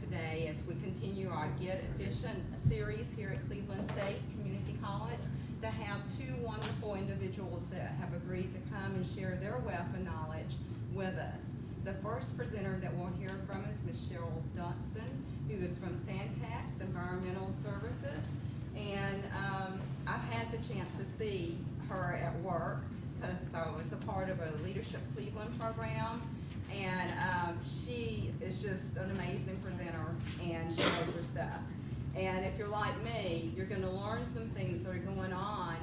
today as we continue our Get Efficient series here at Cleveland State Community College to have two wonderful individuals that have agreed to come and share their wealth of knowledge with us. The first presenter that we'll hear from is Ms. Cheryl Dunston, who is from Santax Environmental Services. And I've had the chance to see her at work because I was a part of a Leadership Cleveland program. And she is just an amazing presenter, and she knows her stuff. And if you're like me, you're going to learn some things that are going on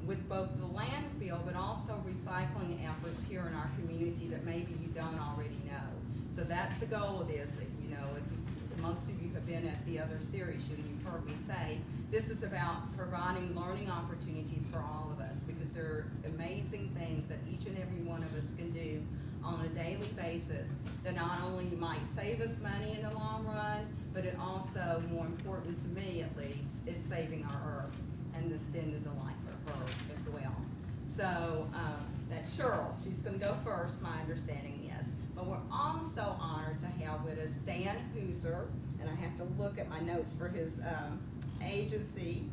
with both the landfill, but also recycling efforts here in our community that maybe you don't already know. So that's the goal of this. You know, if most of you have been at the other series, you've heard me say, this is about providing learning opportunities for all of us, because there are amazing things that each and every one of us can do on a daily basis that not only might save us money in the long run, but it also, more important to me at least, is saving our earth and extending the life of Earth as well. So that's Cheryl. She's going to go first, my understanding is. But we're also honored to have with us Dan Hooser, and I have to look at my notes for his agency.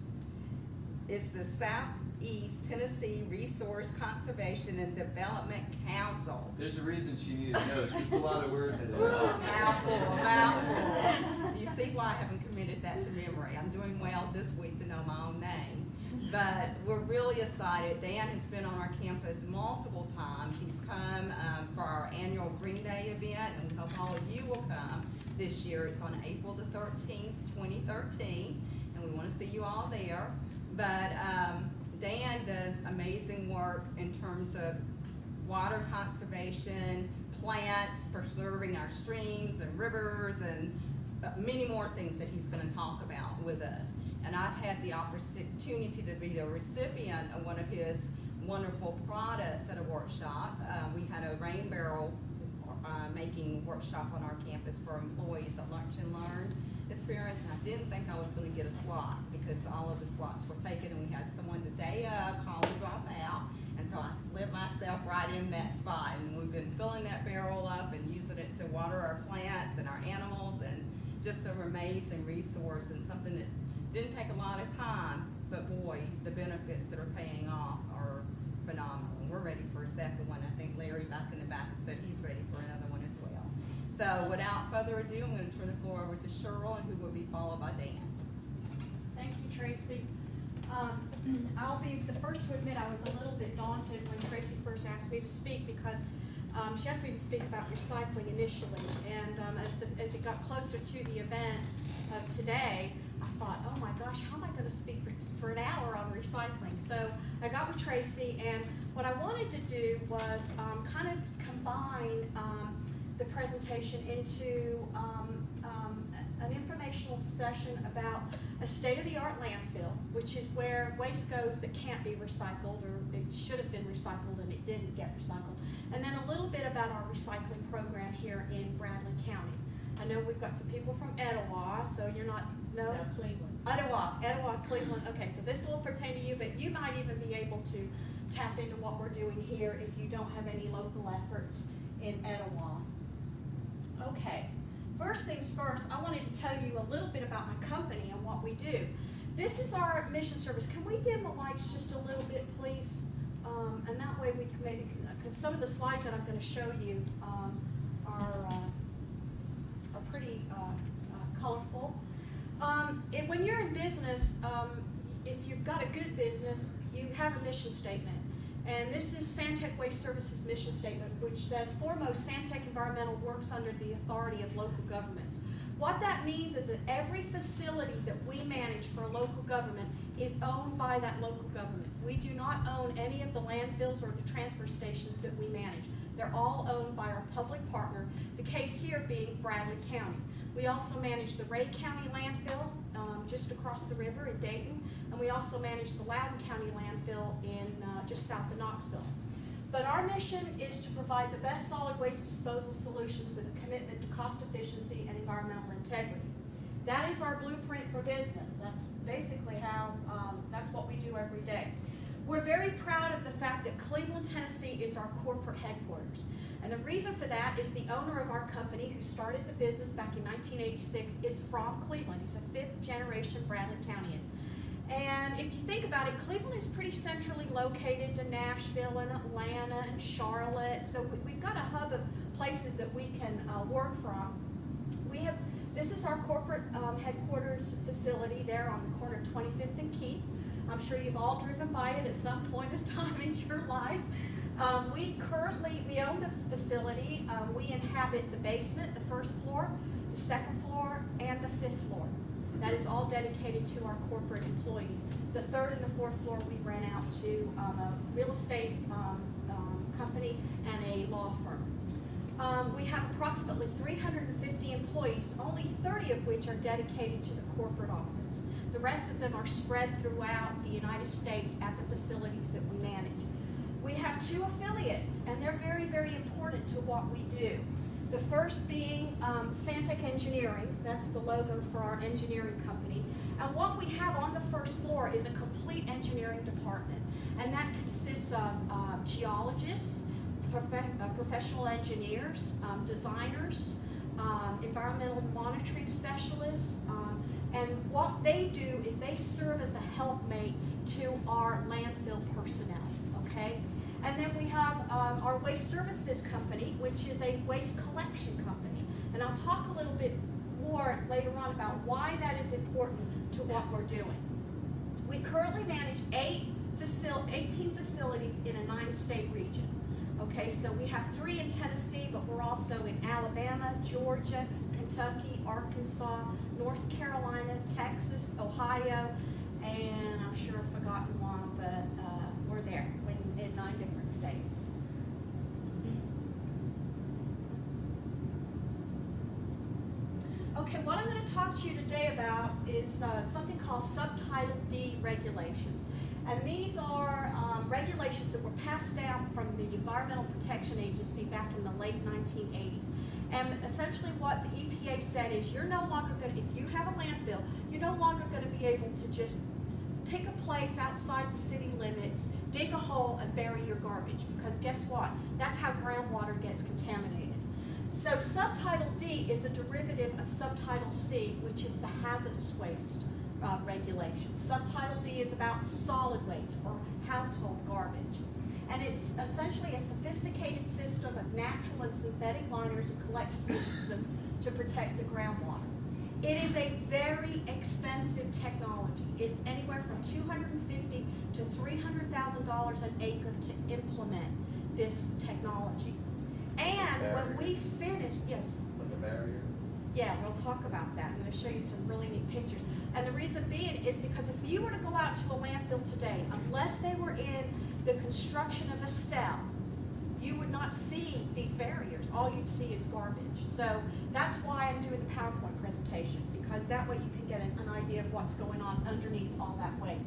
It's the Southeast Tennessee Resource Conservation and Development Council. There's a reason she needed notes. It's a lot of words. Mouthful. You see why I haven't committed that to memory. I'm doing well this week to know my own name. But we're really excited. Dan has been on our campus multiple times. He's come for our annual Green Day event, and we hope all of you will come this year. It's on April the 13th, 2013, and we want to see you all there. But Dan does amazing work in terms of water conservation, plants, preserving our streams and rivers, and many more things that he's going to talk about with us. And I've had the opportunity to be the recipient of one of his wonderful products at a workshop. We had a rain barrel making workshop on our campus for employees at Lunch and Learn experience, and I didn't think I was going to get a slot because all of the slots were taken, and we had someone the day of call and drop out, and so I slid myself right in that spot, and we've been filling that barrel up and using it to water our plants and our animals, and just an amazing resource and something that didn't take a lot of time, but boy, the benefits that are paying off are phenomenal, and we're ready for a second one. I think Larry back in the back said he's ready for another one as well. So without further ado, I'm going to turn the floor over to Cheryl, and who will be followed by Dan. Thank you, Tracy. I'll be the first to admit I was a little bit daunted when Tracy first asked me to speak, because she asked me to speak about recycling initially, and as it got closer to the event of today, I thought, oh my gosh, how am I going to speak for an hour on recycling? So I got with Tracy, and what I wanted to do was kind of combine the presentation into an informational session about a state-of-the-art landfill, which is where waste goes that can't be recycled, or it should have been recycled and it didn't get recycled, and then a little bit about our recycling program here in Bradley County. I know we've got some people from Etowah, so you're not, no? Cleveland. Etowah, Cleveland. Okay, so this will pertain to you, but you might even be able to tap into what we're doing here if you don't have any local efforts in Etowah. Okay, first things first, I wanted to tell you a little bit about my company and what we do. This is our mission service. Can we dim the lights just a little bit, please? And that way we can maybe, because some of the slides that I'm going to show you are pretty colorful. When you're in business, if you've got a good business, you have a mission statement. And this is Santec Waste Services mission statement, which says, foremost, Santec Environmental works under the authority of local governments. What that means is that every facility that we manage for a local government is owned by that local government. We do not own any of the landfills or the transfer stations that we manage. They're all owned by our public partner, the case here being Bradley County. We also manage the Ray County landfill just across the river in Dayton, and we also manage the Loudoun County landfill in just south of Knoxville. But our mission is to provide the best solid waste disposal solutions with a commitment to cost efficiency and environmental integrity. That is our blueprint for business. That's basically how, that's what we do every day. We're very proud of the fact that Cleveland, Tennessee is our corporate headquarters. And the reason for that is the owner of our company, who started the business back in 1986, is from Cleveland. He's a 5th generation Bradley Countyan. And if you think about it, Cleveland is pretty centrally located to Nashville and Atlanta and Charlotte. So we've got a hub of places that we can work from. This is our corporate headquarters facility there on the corner of 25th and Keith. I'm sure you've all driven by it at some point of time in your life. We own the facility. We inhabit the basement, the 1st floor, the 2nd floor, and the 5th floor. That is all dedicated to our corporate employees. The 3rd and the 4th floor we rent out to a real estate company and a law firm. We have approximately 350 employees, only 30 of which are dedicated to the corporate office. The rest of them are spread throughout the United States at the facilities that we manage. We have 2 affiliates, and they're very, very important to what we do. The first being Santec Engineering. That's the logo for our engineering company. And what we have on the 1st floor is a complete engineering department. And that consists of geologists, professional engineers, designers, environmental monitoring specialists. And what they do is they serve as a helpmate to our landfill personnel, okay? And then we have our waste services company, which is a waste collection company. And I'll talk a little bit more later on about why that is important to what we're doing. We currently manage 18 facilities in a 9-state region. Okay, so we have 3 in Tennessee, but we're also in Alabama, Georgia, Kentucky, Arkansas, North Carolina, Texas, Ohio, and I'm sure I've forgotten one, but we're there in 9 different states. Okay, what I'm going to talk to you today about is something called Subtitle D Regulations. And these are regulations that were passed down from the Environmental Protection Agency back in the late 1980s. And essentially what the EPA said is you're no longer going to, if you have a landfill, you're no longer going to be able to just pick a place outside the city limits, dig a hole, and bury your garbage. Because guess what? That's how groundwater gets contaminated. So Subtitle D is a derivative of Subtitle C, which is the hazardous waste regulations. Subtitle D is about solid waste or household garbage. And it's essentially a sophisticated system of natural and synthetic liners and collection systems to protect the groundwater. It is a very expensive technology. It's anywhere from $250,000 to $300,000 an acre to implement this technology. And when we finish, yes? Like a barrier? Yeah, we'll talk about that. I'm going to show you some really neat pictures. And the reason being is because if you were to go out to a landfill today, unless they were in the construction of a cell, you would not see these barriers. All you'd see is garbage. So that's why I'm doing the PowerPoint presentation, because that way you can get an idea of what's going on underneath all that weight.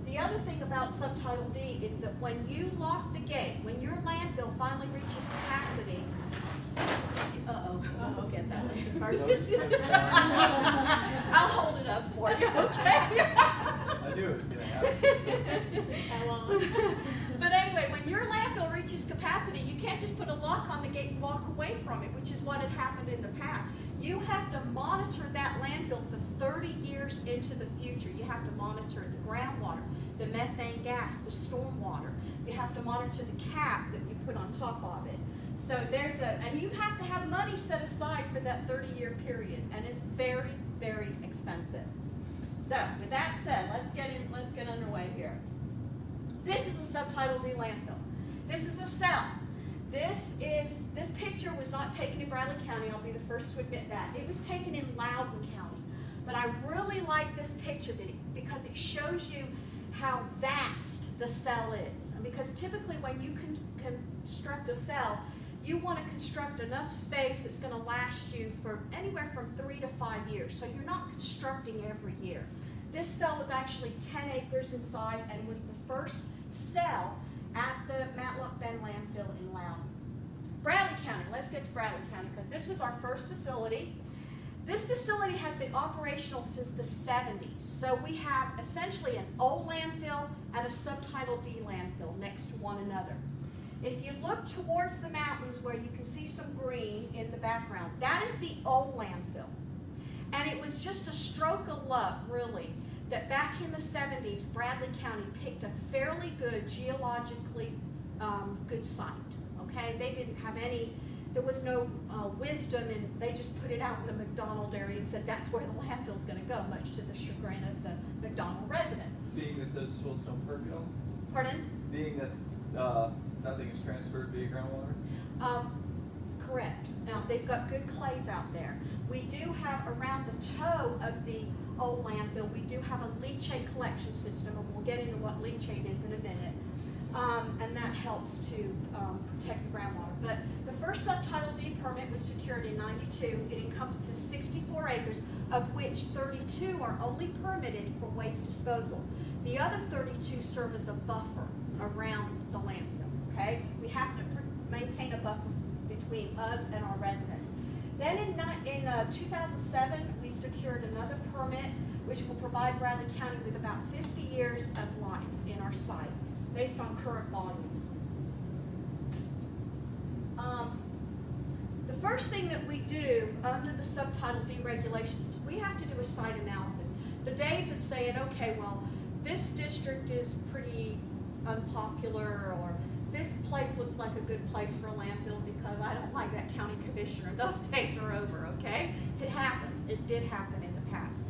The other thing about Subtitle D is that when you lock the gate, when your landfill finally reaches capacity, I'll get that first. I'll hold it up for you, okay? I knew it was going to happen. But anyway, when your landfill reaches capacity, you can't just put a lock on the gate and walk away from it, which is what had happened in the past. You have to monitor that landfill for 30 years into the future. You have to monitor the groundwater, the methane gas, the storm water. You have to monitor the cap that you put on top of it. So and you have to have money set aside for that 30-year period, and it's very, very expensive. So with that said, let's get underway here. This is a Subtitle D landfill. This is a cell. This picture was not taken in Bradley County. I'll be the first to admit that. It was taken in Loudoun County. But I really like this picture because it shows you how vast the cell is. And because typically when you construct a cell, you want to construct enough space that's going to last you for anywhere from 3 to 5 years. So you're not constructing every year. This cell was actually 10 acres in size and was the first cell at the Matlock Bend landfill in Loudoun. Bradley County, let's get to Bradley County because this was our first facility. This facility has been operational since the 70s. So we have essentially an old landfill and a Subtitle D landfill next to one another. If you look towards the mountains where you can see some green in the background, that is the old landfill. And it was just a stroke of luck, really, that back in the 70s, Bradley County picked a fairly good, geologically good site, okay? They didn't have any, there was no wisdom, and they just put it out in the McDonald area and said that's where the landfill's gonna go, much to the chagrin of the McDonald residents. Being that those soils don't percolate? Pardon? Being that nothing is transferred via groundwater? Correct. Now, they've got good clays out there. We do have around the toe of the old landfill, we do have a leachate collection system, and we'll get into what leachate is in a minute. And that helps to protect the groundwater. But the first Subtitle D permit was secured in '92. It encompasses 64 acres, of which 32 are only permitted for waste disposal. The other 32 serve as a buffer around the landfill, okay? We have to maintain a buffer between us and our residents. Then in 2007, we secured another permit, which will provide Bradley County with about 50 years of life in our site, based on current volumes. The first thing that we do under the Subtitle D regulations is we have to do a site analysis. The days of saying, okay, well, this district is pretty unpopular, or this place looks like a good place for a landfill because I don't like that county commissioner, those days are over, okay? It happened. It did happen in the past.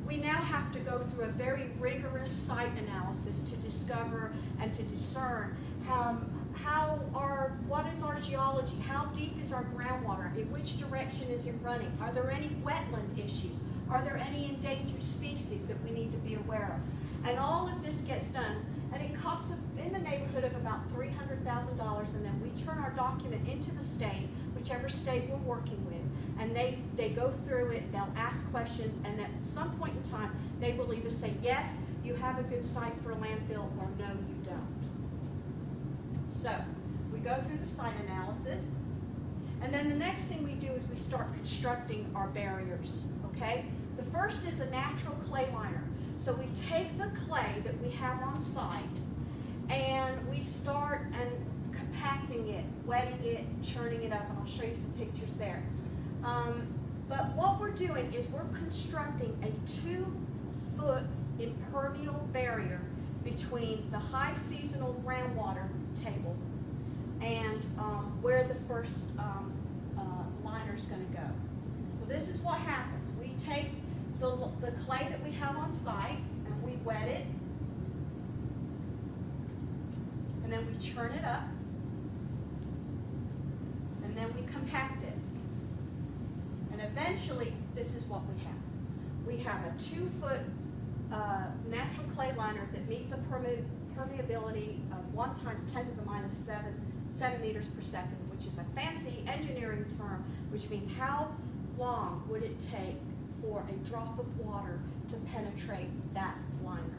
We now have to go through a very rigorous site analysis to discover and to discern what is our geology, how deep is our groundwater, in which direction is it running, are there any wetland issues, are there any endangered species that we need to be aware of. And all of this gets done, and it costs in the neighborhood of about $300,000, and then we turn our document into the state, whichever state we're working with, and they go through it, they'll ask questions, and at some point in time, they will either say, yes, you have a good site for a landfill, or no, you don't. So, we go through the site analysis, and then the next thing we do is we start constructing our barriers, okay? The first is a natural clay liner. So we take the clay that we have on site, and we start compacting it, wetting it, churning it up, and I'll show you some pictures there. But what we're doing is we're constructing a 2-foot impermeable barrier between the high seasonal groundwater table and where the first liner is going to go. So this is what happens. We take the clay that we have on site and we wet it, and then we churn it up, and then we compact it. And eventually, this is what we have. We have a 2-foot natural clay liner that meets a permeability of 1 × 10⁻⁷ centimeters per second, which is a fancy engineering term, which means how long would it take for a drop of water to penetrate that liner.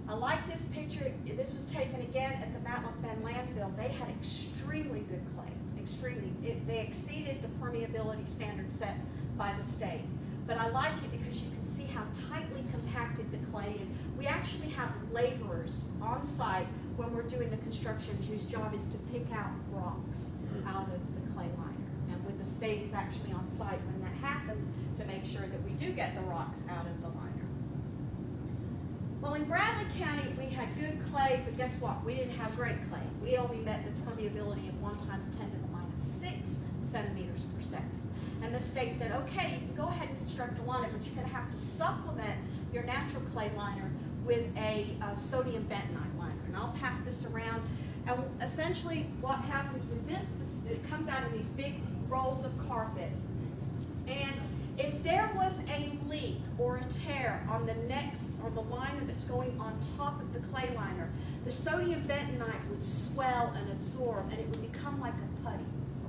I like this picture. This was taken again at the Mount Bend landfill. They had extremely good clays, extremely. They exceeded the permeability standard set by the state. But I like it because you can see how tightly compacted the clay is. We actually have laborers on site when we're doing the construction whose job is to pick out rocks out of the clay liner. And with the state is actually on site when that happens to make sure that we do get the rocks out of the liner. Well, in Bradley County, we had good clay, but guess what? We didn't have great clay. We only met the permeability of 1 × 10⁻⁶ centimeters per second. And the state said, okay, you can go ahead and construct a liner, but you're going to have to supplement your natural clay liner with a sodium bentonite liner. And I'll pass this around. And essentially what happens with this, it comes out in these big rolls of carpet. And if there was a leak or a tear on the liner that's going on top of the clay liner, the sodium bentonite would swell and absorb, and it would become like a putty,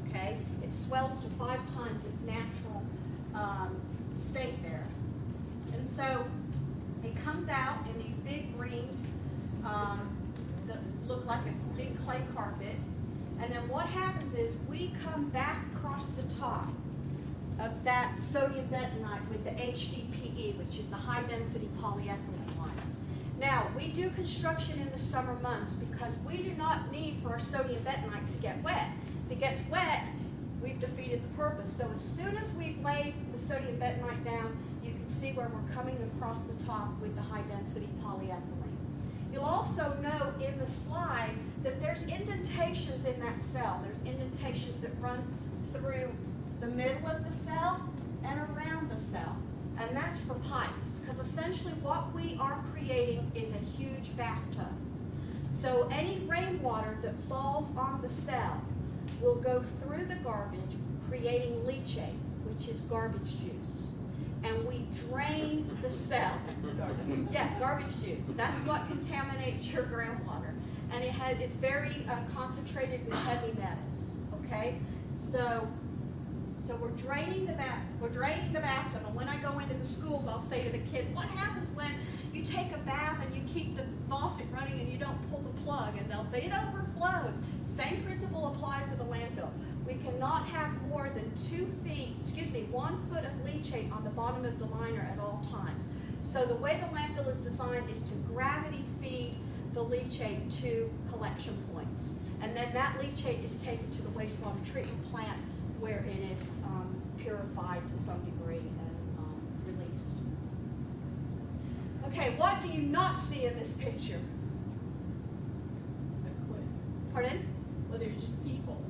okay? It swells to 5 times its natural state there. And so it comes out in these big reams that look like a big clay carpet. And then what happens is we come back across the top of that sodium bentonite with the HDPE, which is the high density polyethylene liner. Now, we do construction in the summer months because we do not need for our sodium bentonite to get wet. If it gets wet, we've defeated the purpose. So as soon as we've laid the sodium bentonite down, you can see where we're coming across the top with the high density polyethylene. You'll also note in the slide that there's indentations in that cell. There's indentations that run through the middle of the cell and around the cell. And that's for pipes, because essentially what we are creating is a huge bathtub. So any rainwater that falls on the cell will go through the garbage, creating leachate, which is garbage juice. And we drain the cell. Yeah, garbage juice. That's what contaminates your groundwater. And it's very concentrated with heavy metals, okay? So we're draining the bathtub, and when I go into the schools, I'll say to the kids, what happens when you take a bath and you keep the faucet running and you don't pull the plug? And they'll say, it overflows. Same principle applies to the landfill. We cannot have more than 1 foot of leachate on the bottom of the liner at all times. So the way the landfill is designed is to gravity feed the leachate to collection points. And then that leachate is taken to the wastewater treatment plant where it is purified to some degree and released. Okay, what do you not see in this picture? Pardon? Well, there's just people.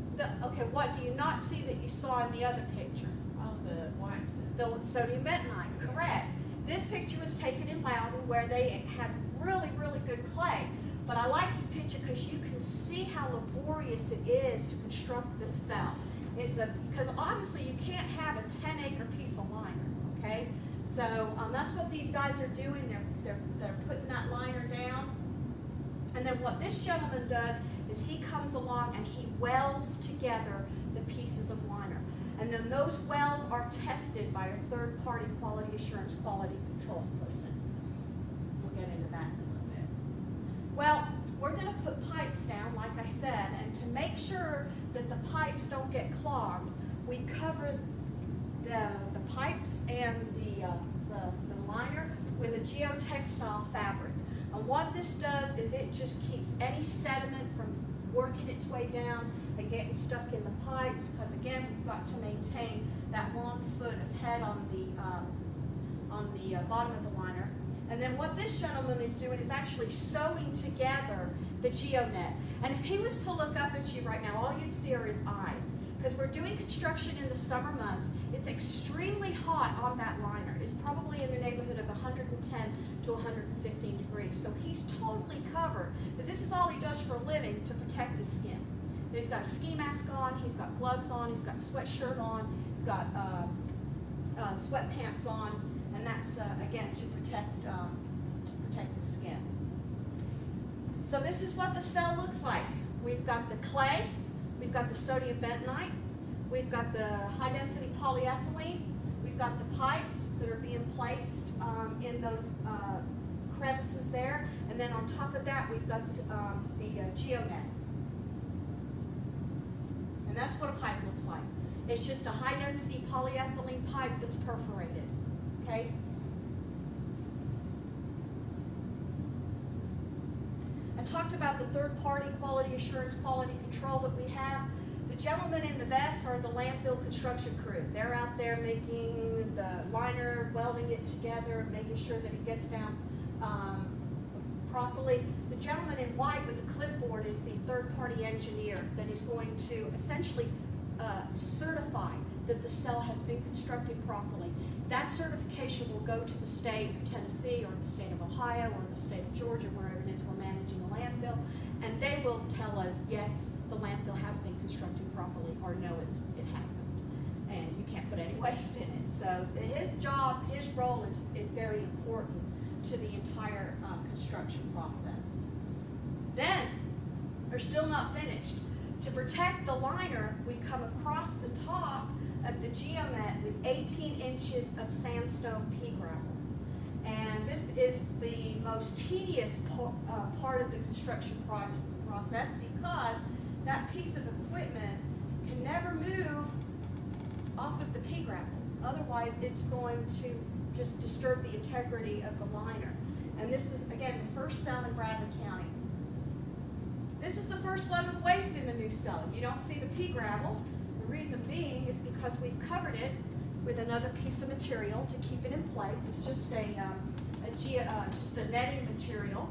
Okay, what do you not see that you saw in the other picture? Oh, the white stuff. The sodium bentonite, correct. This picture was taken in Loudon where they had really, really good clay. But I like this picture because you can see how laborious it is to construct this cell. Because obviously you can't have a 10-acre piece of liner, okay? So that's what these guys are doing. They're putting that liner down. And then what this gentleman does is he comes along and he welds together the pieces of liner. And then those welds are tested by a third-party quality assurance quality control person. We'll get into that in a little bit. Well, we're going to put pipes down, like I said, and to make sure that the pipes don't get clogged, we cover the pipes and the liner with a geotextile fabric. And what this does is it just keeps any sediment from working its way down and getting stuck in the pipes, because again, we've got to maintain that 1 foot of head on the bottom of the liner. And then what this gentleman is doing is actually sewing together the geonet. And if he was to look up at you right now, all you'd see are his eyes. Because we're doing construction in the summer months, it's extremely hot on that liner. It's probably in the neighborhood of 110 to 115 degrees. So he's totally covered, because this is all he does for a living to protect his skin. He's got a ski mask on, he's got gloves on, he's got sweatshirt on, he's got sweatpants on, and that's, again, to protect his skin. So this is what the cell looks like. We've got the clay, we've got the sodium bentonite, we've got the high-density polyethylene, we've got the pipes that are being placed in those crevices there, and then on top of that, we've got the geonet. And that's what a pipe looks like. It's just a high-density polyethylene pipe that's perforated, okay? I talked about the third-party quality assurance, quality control that we have. The gentlemen in the vest are the landfill construction crew. They're out there making the liner, welding it together, making sure that it gets down properly. The gentleman in white with the clipboard is the third-party engineer that is going to essentially certify that the cell has been constructed properly. That certification will go to the state of Tennessee or the state of Ohio or the state of Georgia, wherever it is we're managing a landfill, and they will tell us, yes, the landfill has been constructed properly, or no, it hasn't, and you can't put any waste in it. So his job, his role is very important to the entire construction process. Then, we're still not finished. To protect the liner, we come across the top of the geomet with 18 inches of sandstone pea gravel. And this is the most tedious part of the construction process, because that piece of equipment can never move off of the pea gravel. Otherwise, it's going to just disturb the integrity of the liner. And this is, again, the first cell in Bradley County. This is the first load of waste in the new cell. You don't see the pea gravel. The reason being is because we've covered it with another piece of material to keep it in place. It's just just a netting material.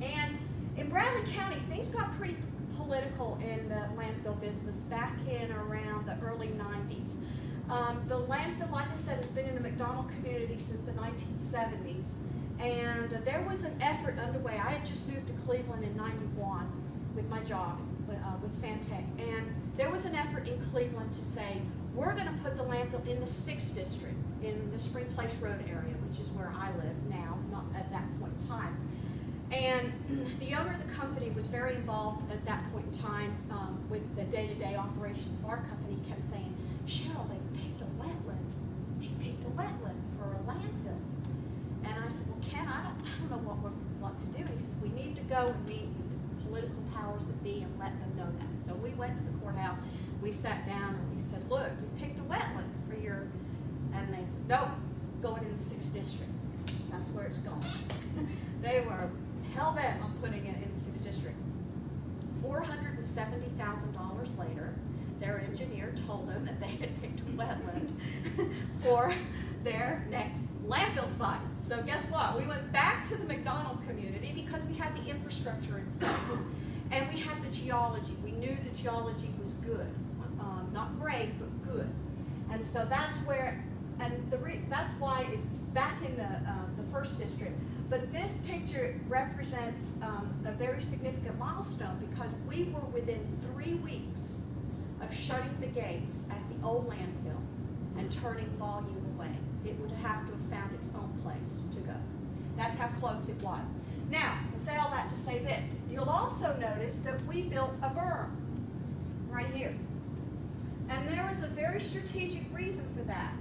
And in Bradley County, things got pretty political in the landfill business back in around the early 90s. The landfill, like I said, has been in the McDonald community since the 1970s. And there was an effort underway. I had just moved to Cleveland in '91 with my job with Santec. And there was an effort in Cleveland to say, we're going to put the landfill in the 6th district, in the Spring Place Road area, which is where I live now, not at that point in time. And the owner of the company was very involved at that point in time with the day-to-day operations of our company. He kept saying, Cheryl, they've picked a wetland. They've picked a wetland for a landfill. And I said, well, Ken, I don't know what to do. He said, we need to go and meet with the political powers that be and let them know that. So we went to the courthouse. We sat down and we said, look, you picked a wetland for your, and they said, nope, going in the 6th district. That's where it's going. They were hell-bent on putting it in the 6th district. $470,000 later, their engineer told them that they had picked a wetland for their next landfill site. So guess what? We went back to the McDonald community because we had the infrastructure in place and we had the geology. We knew the geology was good. Not great, but good. And so that's where, and that's why it's back in the 1st district. But this picture represents a very significant milestone because we were within 3 weeks of shutting the gates at the old landfill and turning volume away. It would have to have found its own place to go. That's how close it was. Now, to say all that to say this, you'll also notice that we built a berm right here. And there was a very strategic reason for that.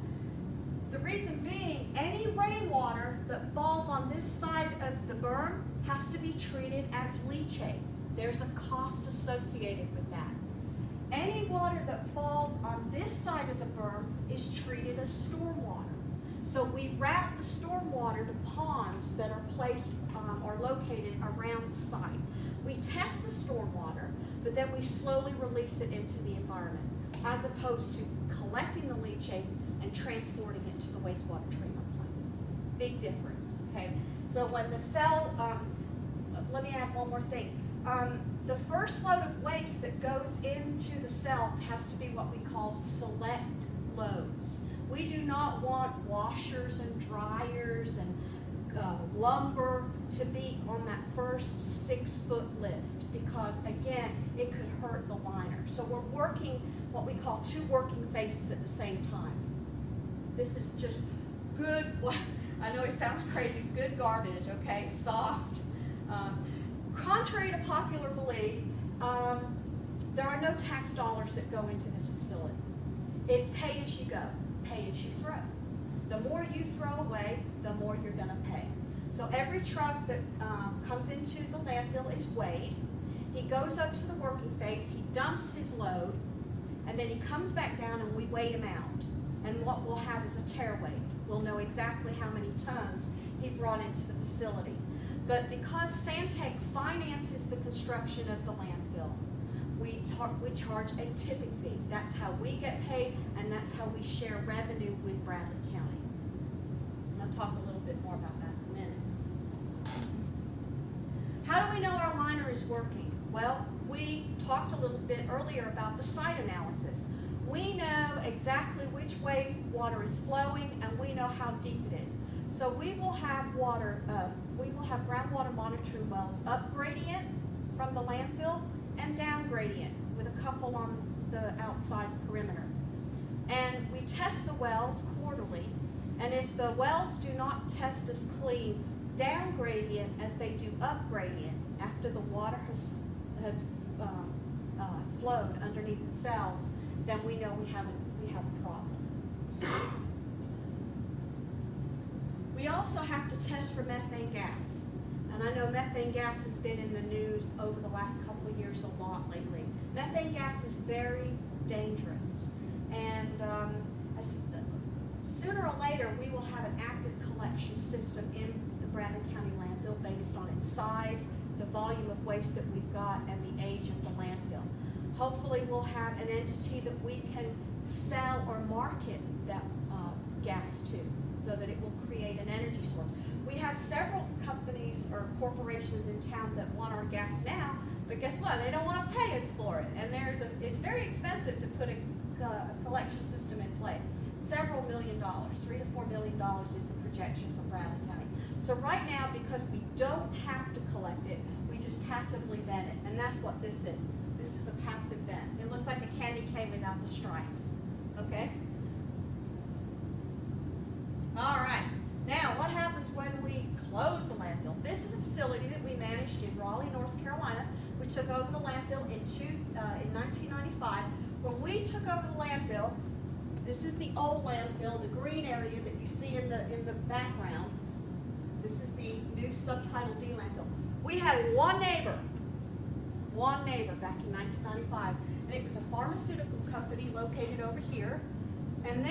The reason being, any rainwater that falls on this side of the berm has to be treated as leachate. There's a cost associated with that. Any water that falls on this side of the berm is treated as stormwater. So we route the stormwater to ponds that are placed or located around the site. We test the stormwater, but then we slowly release it into the environment, as opposed to collecting the leachate and transporting it to the wastewater treatment plant. Big difference, okay? So when the cell, let me add one more thing. The first load of waste that goes into the cell has to be what we call select loads. We do not want washers and dryers and lumber to be on that first 6-foot lift because, again, it could hurt the liner. So we're working what we call 2 working phases at the same time. This is just good, I know it sounds crazy, good garbage, okay, soft. Contrary to popular belief, there are no tax dollars that go into this facility. It's pay as you go, pay as you throw. The more you throw away, the more you're going to pay. So every truck that comes into the landfill is weighed. He goes up to the working phase, he dumps his load, and then he comes back down and we weigh him out. And what we'll have is a tear weight. We'll know exactly how many tons he brought into the facility. But because Santec finances the construction of the landfill, we charge a tipping fee. That's how we get paid, and that's how we share revenue with Bradley County. I'll talk a little bit more about that in a minute. How do we know our liner is working? Well, we talked a little bit earlier about the site analysis. We know exactly which way water is flowing, and we know how deep it is. So we will have groundwater monitoring wells up gradient from the landfill and down gradient with a couple on the outside perimeter. And we test the wells quarterly, and if the wells do not test as clean down gradient as they do up gradient after the water has flowed underneath the cells, then we know we have a problem. We also have to test for methane gas. And I know methane gas has been in the news over the last couple of years a lot lately. Methane gas is very dangerous. And sooner or later, we will have an active collection system in the Brandon County landfill based on its size, the volume of waste that we've got, and the age of the landfill. Hopefully we'll have an entity that we can sell or market that gas to, so that it will create an energy source. We have several companies or corporations in town that want our gas now, but guess what? They don't want to pay us for it. And it's very expensive to put a collection system in place. Several $1 million, $3 to $4 million is the projection for Bradley County. So right now, because we don't have to collect it, we just passively vent it. And that's what this is. This is a passive vent. It looks like a candy cane without the stripes. Okay? All right. Now, what happens when we close the landfill? This is a facility that we managed in Raleigh, North Carolina. We took over the landfill in 1995. When we took over the landfill, this is the old landfill, the green area that you see in the background. This is the new Subtitle D landfill. We had one neighbor back in 1995, and it was a pharmaceutical company located over here. And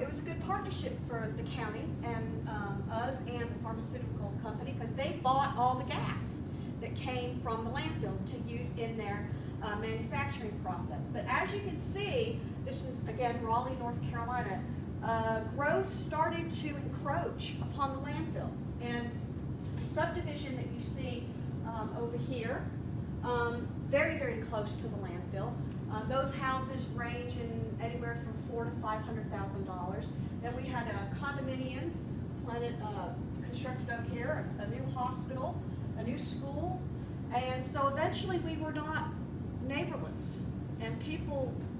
it was a good partnership for the county and us and the pharmaceutical company, because they bought all the gas that came from the landfill to use in their manufacturing process. But as you can see, this was, again, Raleigh, North Carolina. Growth started to encroach upon the landfill. And the subdivision that you see over here, very, very close to the landfill. Those houses range in anywhere from $400,000 to $500,000. Then we had condominiums constructed over here, a new hospital, a new school, and so eventually we were not neighborless. And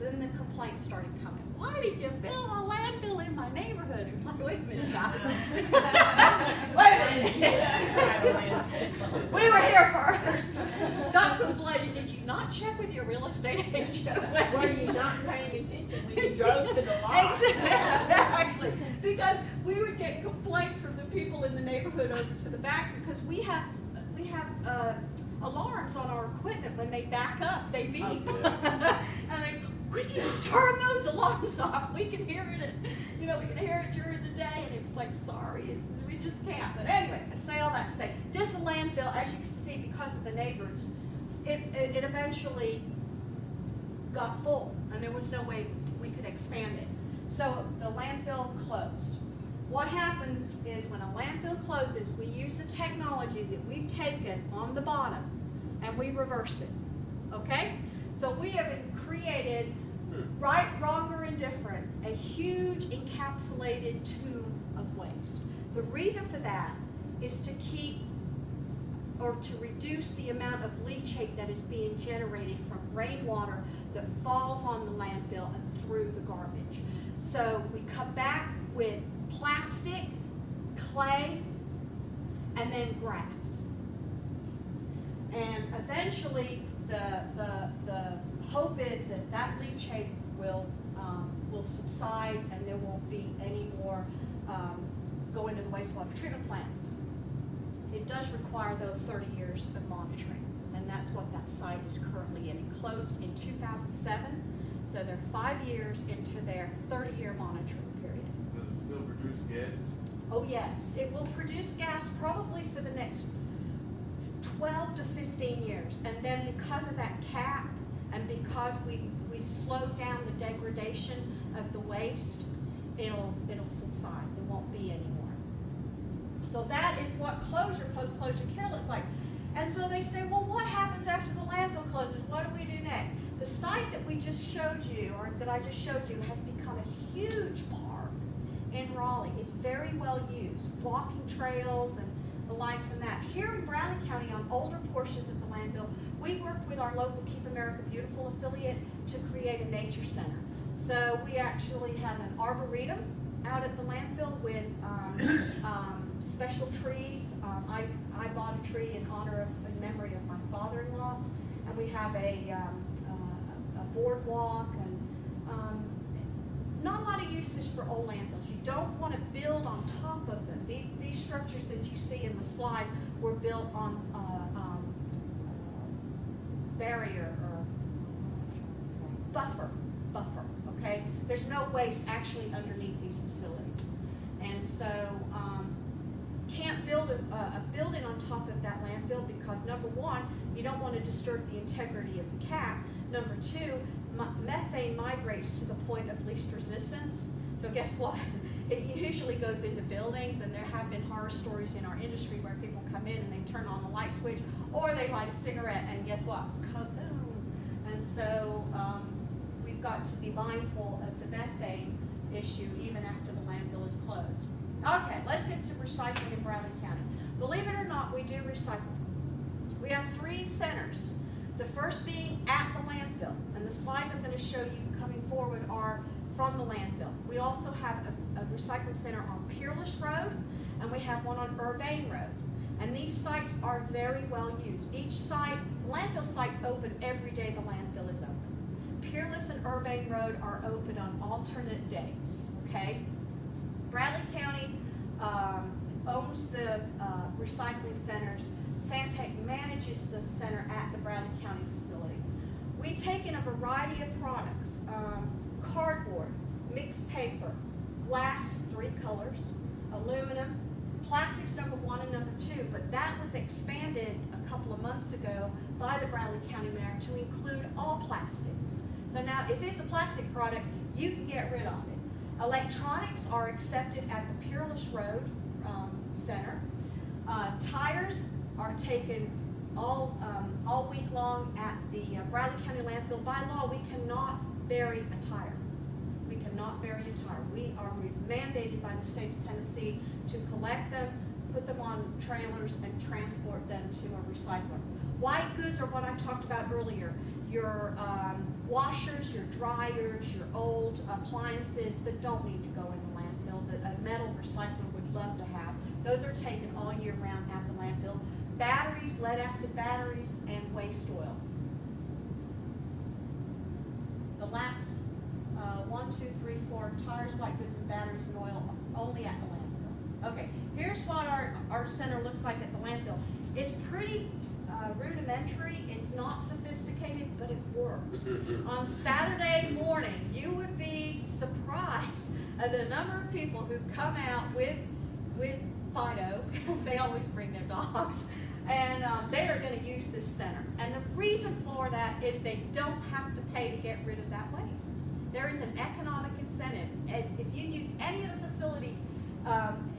then the complaints started coming. Why did you build a landfill in my neighborhood? It was like, wait a minute, guys. Wait a minute. We were here first. Stop complaining. Did you not check with your real estate agent? Were you not paying attention when you drove to the lot? Exactly. Because we would get complaints from the people in the neighborhood over to the back, because we have alarms on our equipment. When they back up, they beep. Oh, yeah. And would you turn those alarms off? We can hear it, we can hear it during the day, and it's like, sorry, we just can't. But anyway, I say all that to say, this landfill, as you can see, because of the neighbors, it eventually got full, and there was no way we could expand it. So the landfill closed. What happens is when a landfill closes, we use the technology that we've taken on the bottom, and we reverse it, okay? So we have created, right, wrong, or indifferent, a huge encapsulated tomb of waste. The reason for that is to reduce the amount of leachate that is being generated from rainwater that falls on the landfill and through the garbage. So we come back with plastic, clay, and then grass. And eventually, the hope is that leachate will subside, and there won't be any more go into the wastewater treatment plant. It does require, though, 30 years of monitoring, and that's what that site is currently in. It closed in 2007, so they're 5 years into their 30-year monitoring period. Does it still produce gas? Oh yes, it will produce gas probably for the next 12 to 15 years, and then because of that cap, and because we slowed down the degradation of the waste, it'll subside. There won't be any more. So that is what post-closure care looks like. And so they say, well, what happens after the landfill closes? What do we do next? The site that we just showed you, or that I just showed you, has become a huge park in Raleigh. It's very well used, walking trails and the likes and that. Here in Broward County, on older portions of the landfill, we worked with our local Keep America Beautiful affiliate to create a nature center. So we actually have an arboretum out at the landfill with special trees. I bought a tree in memory of my father-in-law, and we have a boardwalk, and not a lot of uses for old landfills. You don't want to build on top of them. These structures that you see in the slides were built on barrier or buffer, okay? There's no waste actually underneath these facilities. And so can't build build a building on top of that landfill because number one, you don't want to disturb the integrity of the cap. Number two, methane migrates to the point of least resistance. So guess what? It usually goes into buildings, and there have been horror stories in our industry where people come in and they turn on the light switch, or they light a cigarette, and guess what? Kaboom! And so we've got to be mindful of the methane issue even after the landfill is closed. Okay, let's get to recycling in Bradley County. Believe it or not, we do recycle. We have 3 centers. The first being at the landfill, and the slides I'm going to show you coming forward are from the landfill. We also have a recycling center on Peerless Road, and we have one on Urbane Road. And these sites are very well used. Each site, landfill sites open every day the landfill is open. Peerless and Urbane Road are open on alternate days, okay? Bradley County owns the recycling centers. Santec manages the center at the Bradley County facility. We take in a variety of products, cardboard, mixed paper, glass, 3 colors, aluminum, plastics number 1 and number 2, but that was expanded a couple of months ago by the Bradley County Mayor to include all plastics. So now if it's a plastic product, you can get rid of it. Electronics are accepted at the Peerless Road Center. Tires are taken all week long at the Bradley County landfill. By law, we cannot bury a tire. We cannot bury a tire. We are mandated by the state of Tennessee to collect them, put them on trailers, and transport them to a recycler. White goods are what I talked about earlier. Your washers, your dryers, your old appliances that don't need to go in the landfill that a metal recycler would love to have. Those are taken all year round at the landfill. Batteries, lead acid batteries, and waste oil. The last 1, 2, 3, 4 tires, white goods, and batteries and oil only at the landfill. Okay, here's what our center looks like at the landfill. It's pretty rudimentary. It's not sophisticated, but it works. On Saturday morning, you would be surprised at the number of people who come out with Fido, because they always bring their dogs, and they are going to use this center. And the reason for that is they don't have to pay to get rid of that waste. There is an economic incentive. And if you use any of the facilities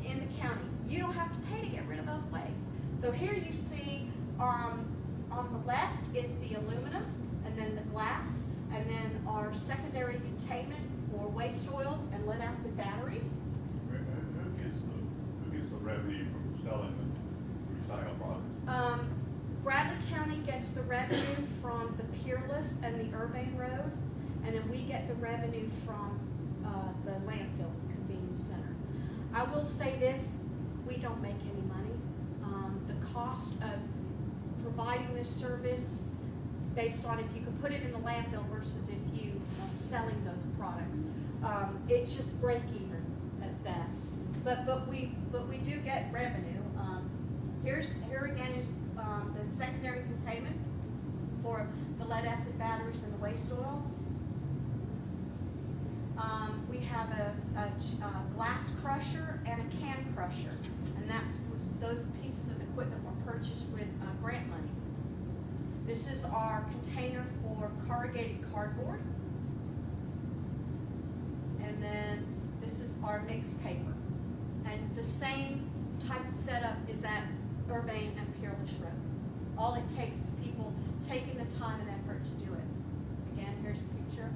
in the county, you don't have to pay to get rid of those wastes. So here you see on the left is the aluminum, and then the glass, and then our secondary containment for waste oils and lead acid batteries. Who gets the revenue from selling the recycled products? Bradley County gets the revenue from the Peerless and the Urbane Road, and then we get the revenue from the landfill convenience center. I will say this, we don't make any money. The cost of providing this service based on if you can put it in the landfill versus if you selling those products, it's just break even at best. But we do get revenue. Here again is the secondary containment for the lead acid batteries and the waste oils. We have a glass crusher and a can crusher, and those pieces of equipment were purchased with grant money. This is our container for corrugated cardboard, and then this is our mixed paper. And the same type of setup is at Urbane and Peerless Road. All it takes is people taking the time and effort to do it. Again, here's a picture.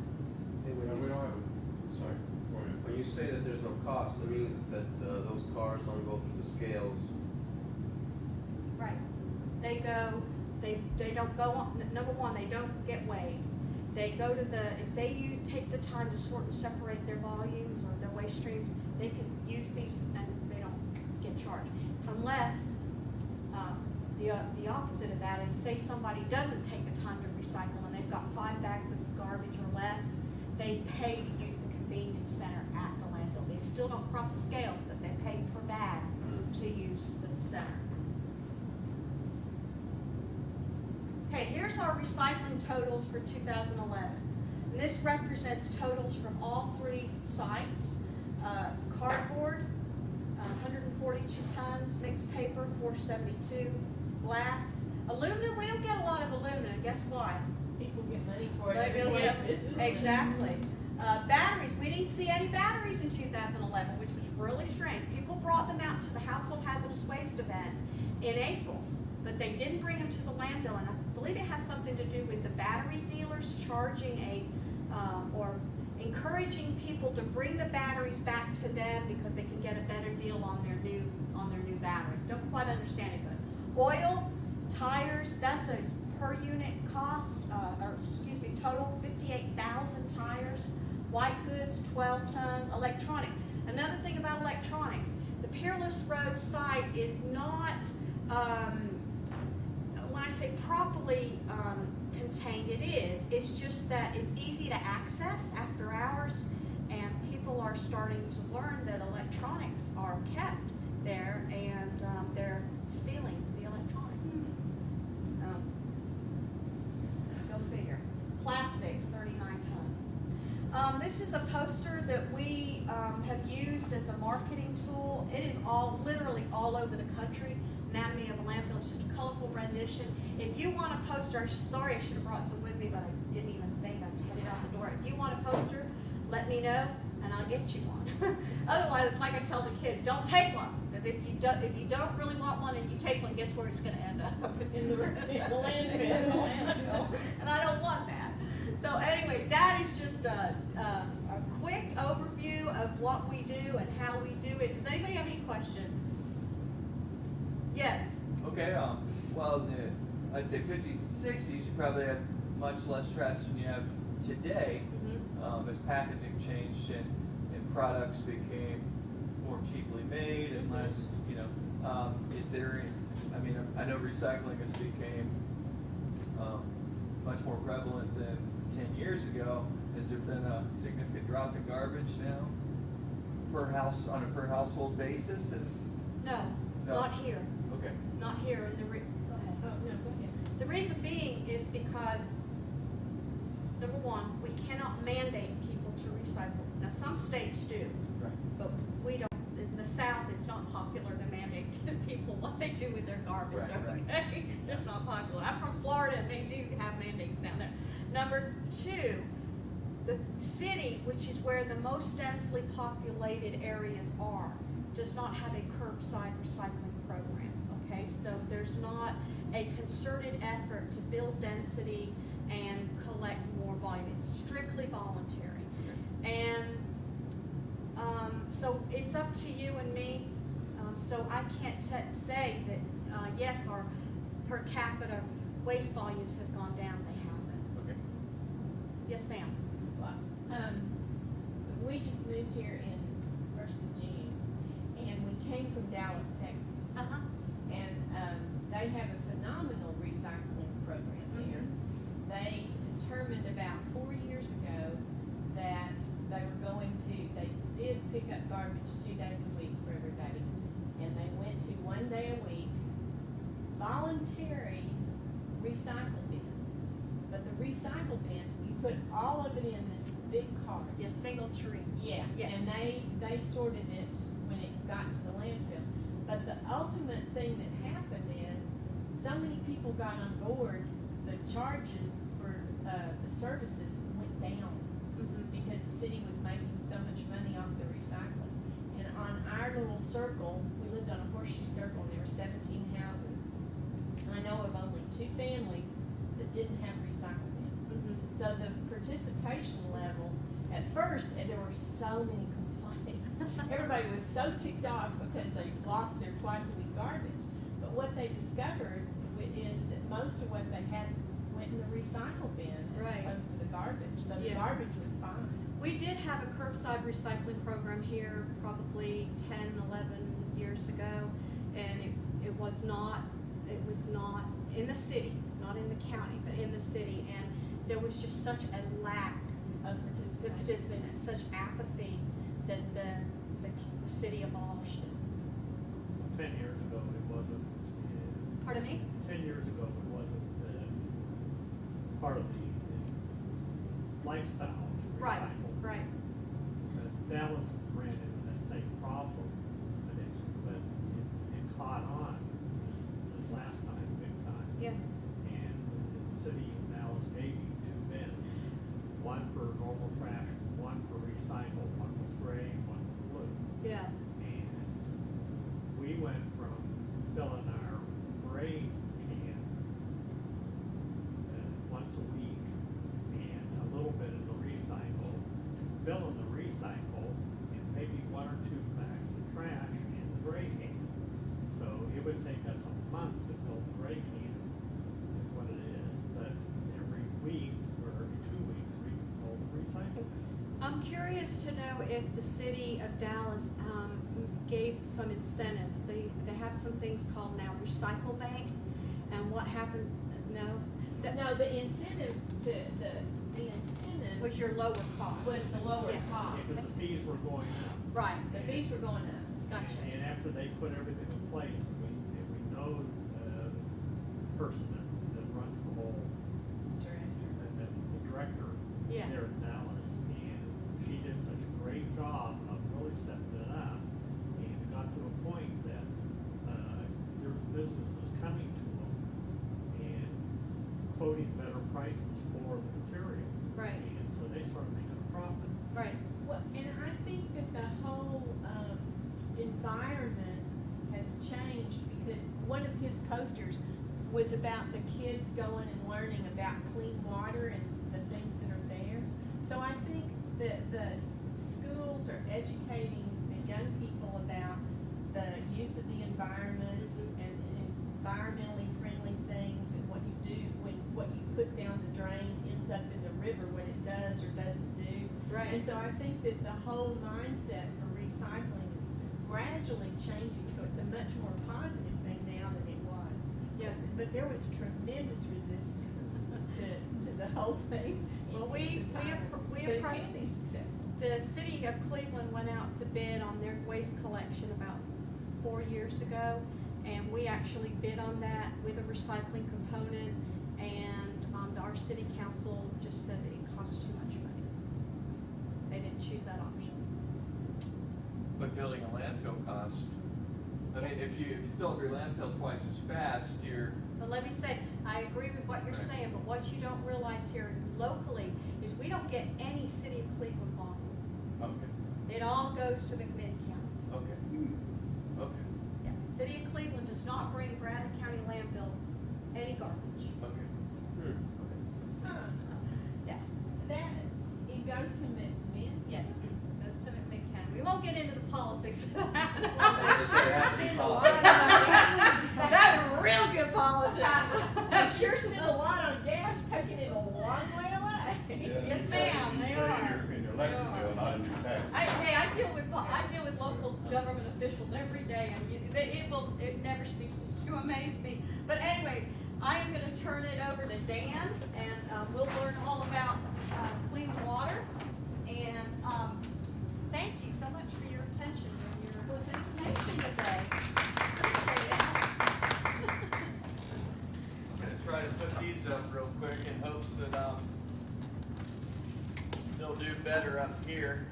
Hey, We don't have it. Sorry, go ahead. When you say that there's no cost, that means that those cars don't go through the scales. Right. They don't go on, number one, they don't get weighed. They go to if they take the time to sort and separate their volumes or their waste streams, they can use these and they don't get charged. Unless, the opposite of that is, say somebody doesn't take the time to recycle and they've got 5 bags of garbage or less, they pay to use the convenience center at the landfill. They still don't cross the scales, but they pay per bag to use the center. Okay, here's our recycling totals for 2011. And this represents totals from all 3 sites. Cardboard, 142 42 tons, mixed paper, 472, glass. Aluminum, we don't get a lot of aluminum, guess why? People get money for it They other do, yes, places. exactly. Batteries, we didn't see any batteries in 2011, which was really strange. People brought them out to the household hazardous waste event in April, but they didn't bring them to the landfill, and I believe it has something to do with the battery dealers charging or encouraging people to bring the batteries back to them because they can get a better deal on their new battery. Don't quite understand it, but oil, tires, that's a per unit cost, total 58,000 tires. White goods, 12 ton. Electronic. Another thing about electronics, the Peerless Road site is not, when I say properly contained, it is. It's just that it's easy to access after hours, and people are starting to learn that electronics are kept there, and they're stealing the electronics. Go figure. Plastics, 39 ton. This is a poster that we have used as a marketing tool. It is literally all over the country. Anatomy of a landfill. It's just a colorful rendition. If you want a poster, sorry I should have brought some with me, but I didn't even think. I was headed out the door. If you want a poster, let me know, and I'll get you one. Otherwise, it's like I tell the kids, don't take one. Because if you don't really want one and you take one, guess where it's going to end up? In the landfill. And I don't want that. So anyway, that is just a quick overview of what we do and how we do it. Does anybody have any questions? Yes. Okay, well, I'd say 50s and 60s, you probably had much less trash than you have today. As packaging changed and products became more cheaply made and less, is there, I know recycling has became much more prevalent than 10 years ago. Has there been a significant drop in garbage now on a per household basis? No, No. not here. Okay. Not here. And go ahead. Oh, no, go ahead. The reason being is because, number one, we cannot mandate people to recycle. Now, some states do, Right. but we don't. In the South, it's not popular to mandate to people what they do with their garbage, Right. okay? Just not popular. I'm from Florida, and they do have mandates down there. Number two, the city, which is where the most densely populated areas are, does not have a curbside recycling program, okay? So there's not a concerted effort to build density and collect more volume. It's strictly voluntary. And so it's up to you and me. So I can't say that, yes, our per capita waste volumes have gone down. They haven't. Okay. Yes, ma'am. Well, we just moved here in 1st of June, and we came from Dallas, Texas. Uh-huh. And they have a phenomenal recycling program there. They determined about 4 years ago that they did pick up garbage 2 days a week for everybody. And they went to 1 day a week, voluntary recycle bins. But the recycle bins, you put all of it in this big cart. Yes, single stream. Yeah, Yeah. and they sorted it when it got to the landfill. But the ultimate thing that happened is, so many people got on board, the charges for the services went down because the city was making so much money off the recycling. And on our little circle, we lived on a horseshoe circle, and there were 17 houses. And I know of only 2 families that didn't have recycle bins. So the participation level, at first, and there were so many complaints. Everybody was so ticked off because they lost their twice-a-week garbage. But what they discovered is that most of what they had went in the recycle bin as Right. opposed to the garbage. So the Yeah. garbage was fine. We did have a curbside recycling program here probably 10, 11 years ago, and it was not in the city, not in the county, but in the city, and there was just such a lack Of of participation. participation and such apathy that the city abolished it. 10 years ago, it wasn't, Pardon me? 10 years ago, it wasn't part of the lifestyle to Right, recycle. right. Dallas ran into that same problem, but in went from filling our gray can once a week and a little bit of the recycle, filling the recycle and maybe 1 or 2 bags of trash in the gray can. So it would take us a month to fill the gray can, is what it is, but every week or every 2 weeks we can fill the recycle. I'm curious to know if the city of Dallas gave some incentives. They have some things called now Recycle Bank, and what happens, no? No, the incentive the incentive Was your lower cost. was the lower Yeah. cost. Because the fees were going up. Right. The fees were going up. Gotcha. And after they put everything in place, we know the person that runs the whole, the director Yeah. there in Dallas, and she did such a great job of really setting it up, and it got to a point that there was businesses coming to them and quoting better prices for the material. Right. And so they started making a profit. Right. Well, and I think that the whole environment has changed because one of his posters was about the kids going and learning about clean water and the things that are there. So I think that the schools are educating the young people about the use of the environment and environmentally friendly things and what you do when what you put down the drain ends up in the river, what it does or doesn't do. Right. And so I think that the whole mindset for recycling is gradually changing, so it's a much more positive thing now than it was. Yeah. But there was tremendous resistance to the whole thing. Well, we But it approached, can be successful. the city of Cleveland went out to bid on their waste collection about 4 years ago, and we actually bid on that with a recycling component, and our city council just said it costs too much money. They didn't choose that option. But building a landfill costs, I mean, if you fill your landfill twice as fast, you're, But let me say, I agree with what you're Right. saying, but what you don't realize here locally is we don't get any city of Cleveland volume. okay, It all goes to McMinn County. okay, okay, Yeah. City of Cleveland does not bring Bradley County landfill any garbage. okay. Yeah. That, it goes to McMinn. Yes, it goes to McMinn County. We won't get into the politics of I that. just say it has to be That's real good politics. I sure spent a lot on gas taking it a long way away. Yes, ma'am, they are. In your electric bill, not in your tax. I deal with local government officials every day, and it never ceases to amaze me. But anyway, I am gonna turn it over to Dan, and we'll learn all about clean water. And thank you so much for your attention and your participation today. Appreciate it. I'm gonna try to put these up real quick in hopes that, they'll do better up here.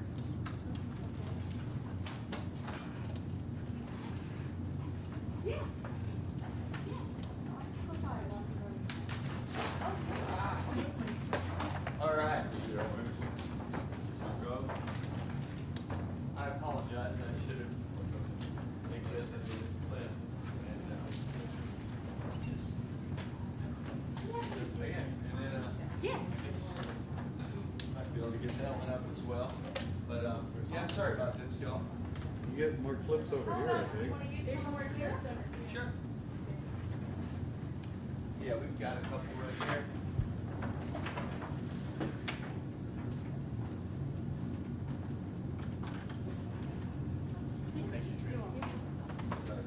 Yeah. All right. I apologize, I should have made this as a clip. And then, Yes. might be able to get that one up as well. But, yeah, sorry about this, y'all. You get more clips over here, I think. You wanna use There's some more over here. here? Sure. Yeah, we've got a couple right here. Thank you, Tristan. Sorry.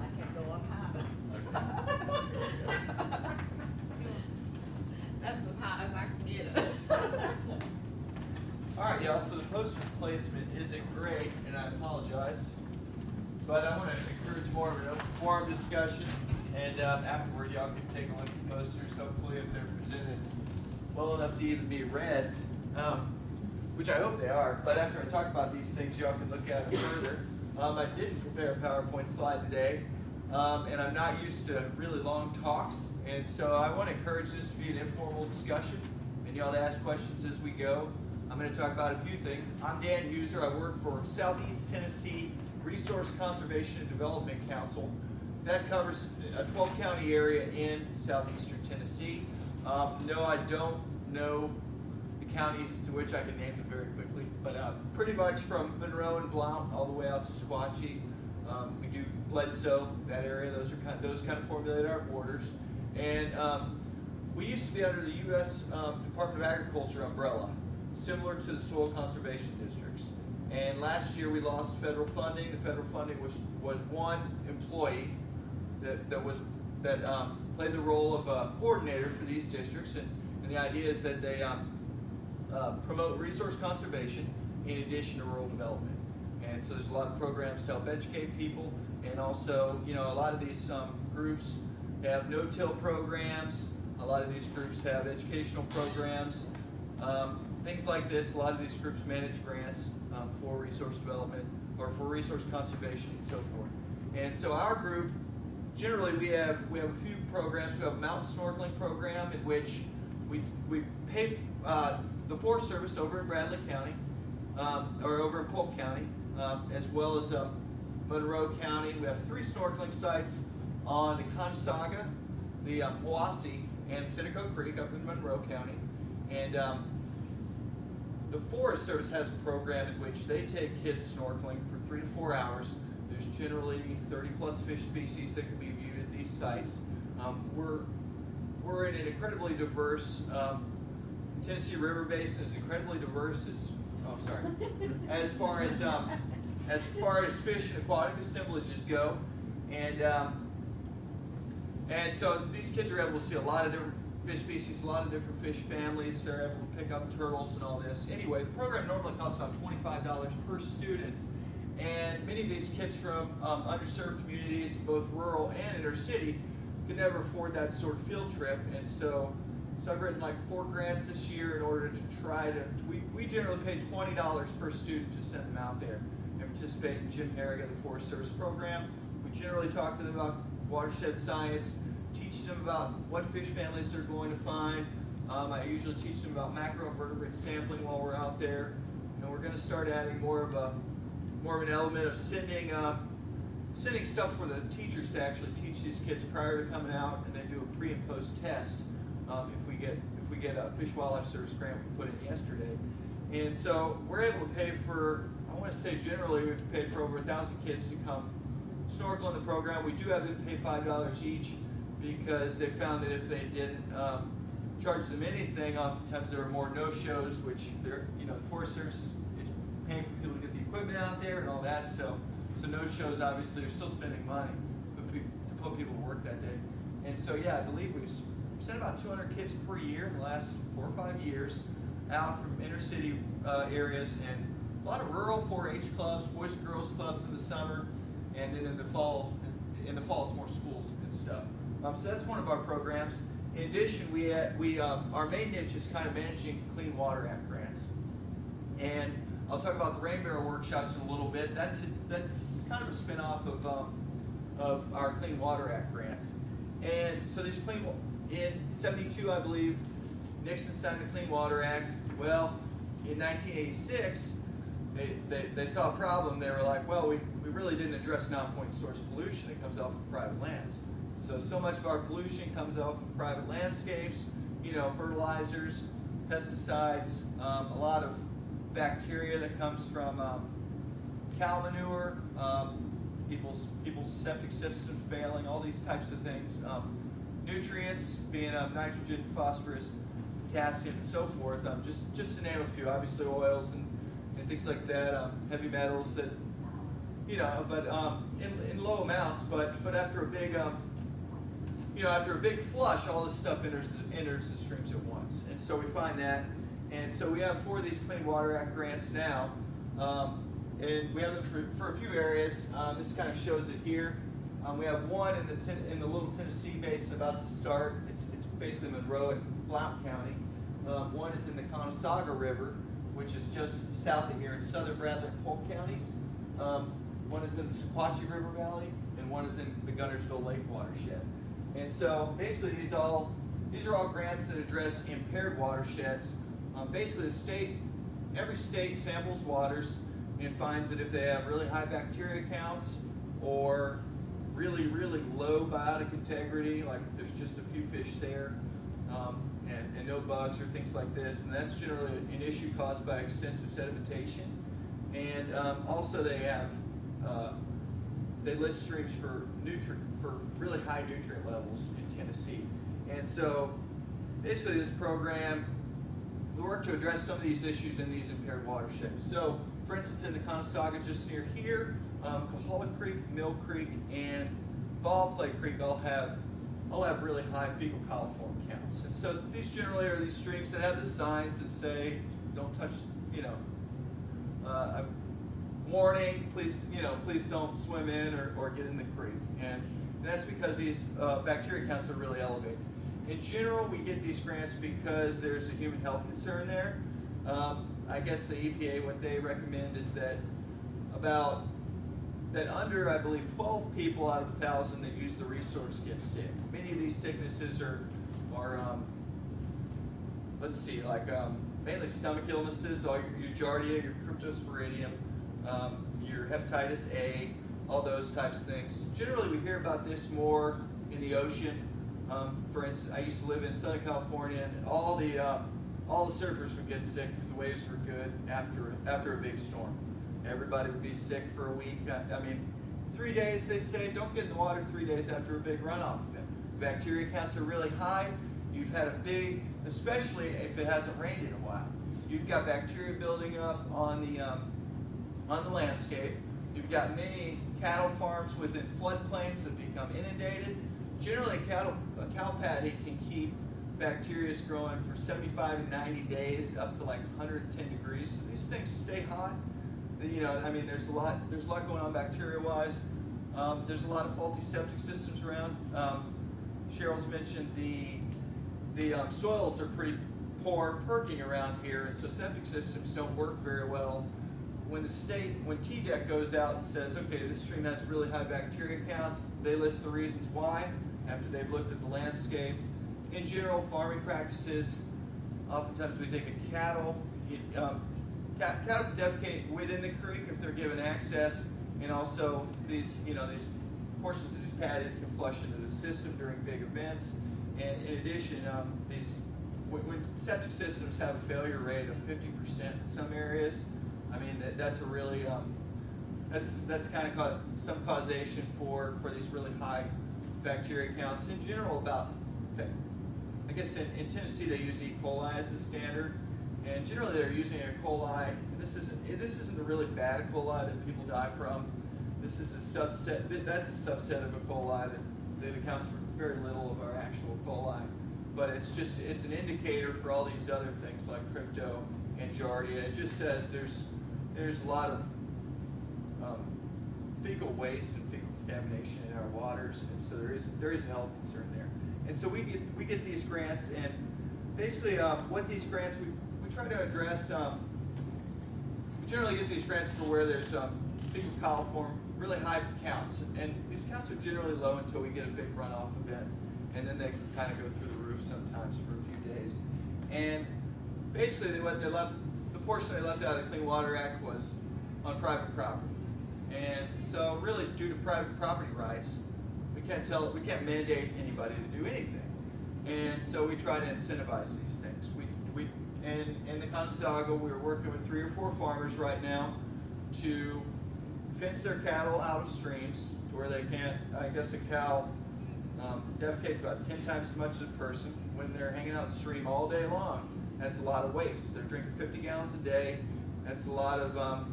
I can go up high. That's as high as I can get it. All right, y'all, so the poster placement isn't great, and I apologize. But I want to encourage more of an open forum discussion, and afterward, y'all can take a look at the posters, hopefully if they're presented well enough to even be read, which I hope they are. But after I talk about these things, y'all can look at them further. I didn't prepare a PowerPoint slide today, and I'm not used to really long talks, and so I want to encourage this to be an informal discussion, and y'all to ask questions as we go. I'm going to talk about a few things. I'm Dan User. I work for Southeast Tennessee Resource Conservation and Development Council. That covers a 12-county area in southeastern Tennessee. No, I don't know the counties to which I can name them very quickly, but pretty much from Monroe and Blount all the way out to Sequatchie. We do Bledsoe, that area. Those kind of formulate our borders. And we used to be under the U.S. Department of Agriculture umbrella, similar to the soil conservation districts. And last year we lost federal funding. The federal funding was one employee that played the role of a coordinator for these districts. And the idea is that they promote resource conservation in addition to rural development. And so there's a lot of programs to help educate people, and also, a lot of these groups have no-till programs. A lot of these groups have educational programs, things like this. A lot of these groups manage grants for resource development or for resource conservation and so forth. And so our group, generally, we have a few programs. We have a mountain snorkeling program in which we pay the Forest Service over in Bradley County, or over in Polk County, as well as Monroe County. We have 3 snorkeling sites on the Consaga, the Wassee, and Seneca Creek up in Monroe County. And the Forest Service has a program in which they take kids snorkeling for 3 to 4 hours. There's generally 30+ fish species that can be viewed at these sites. We're in an incredibly diverse, Tennessee River Basin is incredibly diverse as far as fish and aquatic assemblages go. And so these kids are able to see a lot of different fish species, a lot of different fish families. They're able to pick up turtles and all this. Anyway, the program normally costs about $25 per student. And many of these kids from underserved communities, both rural and inner city, could never afford that sort of field trip. And so I've written like 4 grants this year in order to try to, we generally pay $20 per student to send them out there and participate in Jim Harrigan, the Forest Service program. We generally talk to them about watershed science, teach them about what fish families they're going to find. I usually teach them about macroinvertebrate sampling while we're out there. And we're going to start adding more of an element of sending stuff for the teachers to actually teach these kids prior to coming out, and then do a pre and post test if we get a Fish Wildlife Service grant we put in yesterday. And so we're able to pay for, I want to say generally we've paid for over 1,000 kids to come snorkel in the program. We do have them pay $5 each because they found that if they didn't charge them anything, oftentimes there were more no-shows, which the Forest Service is paying for people to get the equipment out there and all that. So no-shows, obviously, they're still spending money to put people to work that day. And so, yeah, I believe we've sent about 200 kids per year in the last 4 or 5 years out from inner city areas, and a lot of rural 4-H clubs, boys and girls clubs in the summer, and then in the fall it's more schools and stuff. So that's one of our programs. In addition, our main niche is kind of managing Clean Water Act grants, and I'll talk about the Rain Barrel workshops in a little bit. That's kind of a spin-off of our Clean Water Act grants. And so these in 72, I believe, Nixon signed the Clean Water Act. Well, in 1986, they saw a problem. They were like, well, we really didn't address non-point source pollution that comes off of private lands. So much of our pollution comes off of private landscapes, fertilizers, pesticides, a lot of bacteria that comes from cow manure, people's septic system failing, all these types of things. Nutrients being nitrogen, phosphorus, potassium, and so forth. Just to name a few. Obviously, oils and things like that. Heavy metals that, but in low amounts. But after a big after a big flush, all this stuff enters the streams at once. And so we find that. And so we have 4 of these Clean Water Act grants now. And we have them for a few areas. This kind of shows it here. We have one in the Little Tennessee Basin about to start. It's basically Monroe and Blount County. One is in the Consaga River, which is just south of here in southern Bradley and Polk counties. One is in the Sequatchie River Valley, and one is in the Guntersville Lake watershed. And so basically these are all grants that address impaired watersheds. Basically the state every state samples waters and finds that if they have really high bacteria counts or really, really low biotic integrity, like if there's just a few fish there, and no bugs or things like this, and that's generally an issue caused by extensive sedimentation. And also they have, they list streams for really high nutrient levels in Tennessee. And so basically this program, we work to address some of these issues in these impaired watersheds. So for instance, in the Conasauga just near here, Cahola Creek, Mill Creek, and Ballplay Creek all have really high fecal coliform counts. And so these generally are these streams that have the signs that say, don't touch, warning, please, please don't swim in or get in the creek. And that's because these bacteria counts are really elevated. In general, we get these grants because there's a human health concern there. I guess the EPA, what they recommend is that under, I believe, 12 people out of 1,000 that use the resource get sick. Many of these sicknesses are let's see, like mainly stomach illnesses, all your Giardia, your Cryptosporidium, your hepatitis A, all those types of things. Generally, we hear about this more in the ocean. For instance, I used to live in Southern California, and all the surfers would get sick if the waves were good after a big storm. Everybody would be sick for a week. I mean, 3 days, they say, don't get in the water 3 days after a big runoff event. Bacteria counts are really high. You've had a big, especially if it hasn't rained in a while. You've got bacteria building up on the landscape. You've got many cattle farms within floodplains that become inundated. Generally, a cow patty can keep bacteria growing for 75 to 90 days, up to like 110 degrees. So these things stay hot. I mean, there's a lot going on bacteria-wise. There's a lot of faulty septic systems around. Cheryl's mentioned the soils are pretty poor perking around here, and so septic systems don't work very well. When TDEC goes out and says, okay, this stream has really high bacteria counts, they list the reasons why after they've looked at the landscape. In general, farming practices, oftentimes we think of cattle. Cattle can defecate within the creek if they're given access, and also these portions of these patties can flush into the system during big events. And in addition, when septic systems have a failure rate of 50% in some areas, I mean that's a really that's kind of some causation for these really high bacteria counts. In general, I guess in Tennessee they use E. coli as the standard. And generally they're using E. coli, and this isn't the really bad E. coli that people die from. This is a subset, that's a subset of E. coli that accounts for very little of our actual E. coli. But it's an indicator for all these other things like crypto and Giardia. It just says there's a lot of fecal waste and fecal contamination in our waters, and so there is a health concern there. And so we get these grants, and basically what these grants we try to address, we generally get these grants for where there's fecal coliform, really high counts. And these counts are generally low until we get a big runoff event. And then they can kind of go through the roof sometimes for a few days. And basically the portion they left out of the Clean Water Act was on private property. And so really due to private property rights, we can't mandate anybody to do anything. And so we try to incentivize these things. And in the Conasauga, we're working with 3 or 4 farmers right now to fence their cattle out of streams to where they can't. I guess a cow defecates about 10 times as much as a person when they're hanging out in the stream all day long. That's a lot of waste. They're drinking 50 gallons a day. That's a lot of all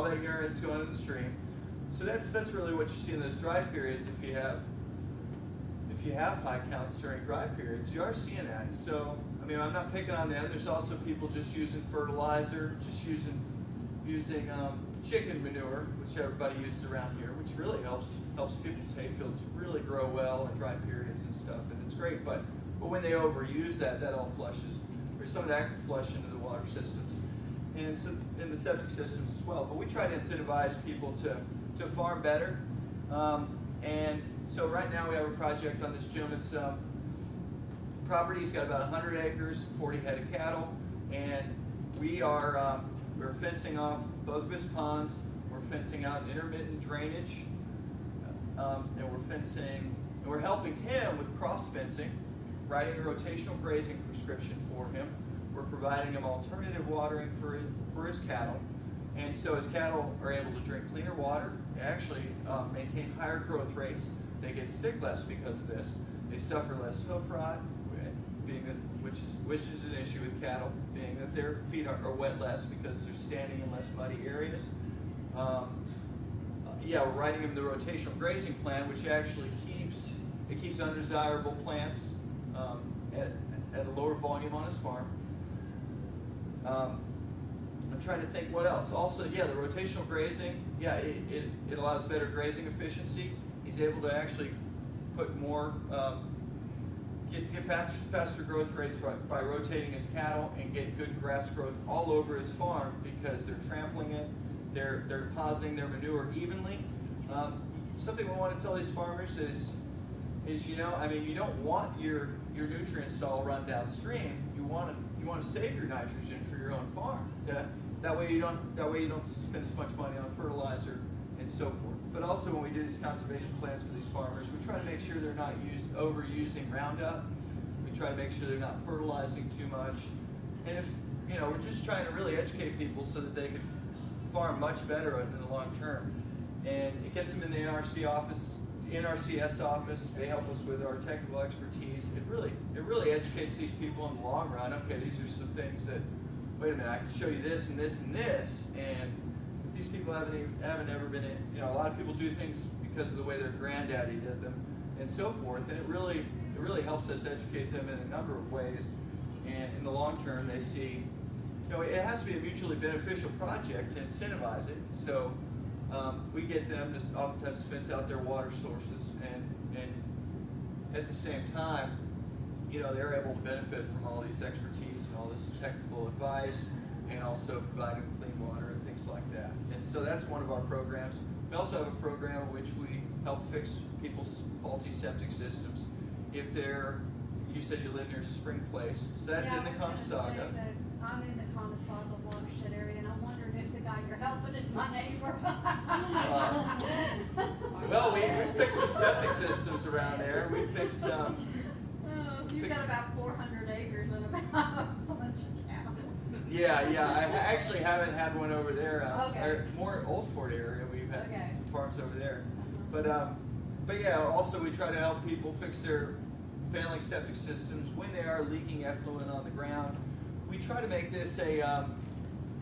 that urine's going in the stream. So that's really what you see in those dry periods. If you have high counts during dry periods, you are seeing that. So I mean, I'm not picking on them. There's also people just using fertilizer, just using chicken manure, which everybody uses around here, which really helps people's hayfields really grow well in dry periods and stuff, and it's great. But when they overuse that all flushes, or some of that can flush into the water systems, and so in the septic systems as well. But we try to incentivize people to farm better. And so right now we have a project on this gentleman's property. He's got about 100 acres, 40 head of cattle, and we're fencing off both of his ponds. We're fencing out intermittent drainage, and we're helping him with cross fencing, writing a rotational grazing prescription for him. We're providing him alternative watering for his cattle, and so his cattle are able to drink cleaner water. They actually maintain higher growth rates. They get sick less because of this. They suffer less hoof rot, which is an issue with cattle, being that their feet are wet less because they're standing in less muddy areas. We're writing him the rotational grazing plan, which actually keeps undesirable plants at a lower volume on his farm. I'm trying to think what else. Also, the rotational grazing, it allows better grazing efficiency. He's able to actually put more, get faster growth rates by rotating his cattle and get good grass growth all over his farm because they're trampling it, they're depositing their manure evenly. Something we want to tell these farmers is you don't want your nutrients to all run downstream. You want to save your nitrogen for your own farm. That way you don't spend as much money on fertilizer and so forth. But also when we do these conservation plans for these farmers, we try to make sure they're not overusing Roundup. We try to make sure they're not fertilizing too much. And if we're just trying to really educate people so that they can farm much better in the long term. And it gets them in the NRCS office. They help us with our technical expertise. It really educates these people in the long run. Okay, these are some things that, wait a minute, I can show you this and this and this. And if these people haven't ever been in, a lot of people do things because of the way their granddaddy did them and so forth. And it really helps us educate them in a number of ways. And in the long term, they see, it has to be a mutually beneficial project to incentivize it. So we get them to oftentimes fence out their water sources, and at the same time, they're able to benefit from all these expertise and all this technical advice, and also providing clean water and things like that. And so that's one of our programs. We also have a program in which we help fix people's faulty septic systems. If you said you live near a spring place, so that's in the Consaga. I'm in the Consaga watershed area, and I'm wondering if the guy you're helping is my neighbor. Well, we fixed some septic systems around there. We fixed You've got about 400 acres and about a bunch of cows. Yeah, I actually haven't had one over there. Okay. More Old Fort area, we've had some farms over there. Uh-huh. But also we try to help people fix their failing septic systems when they are leaking effluent on the ground. We try to make this we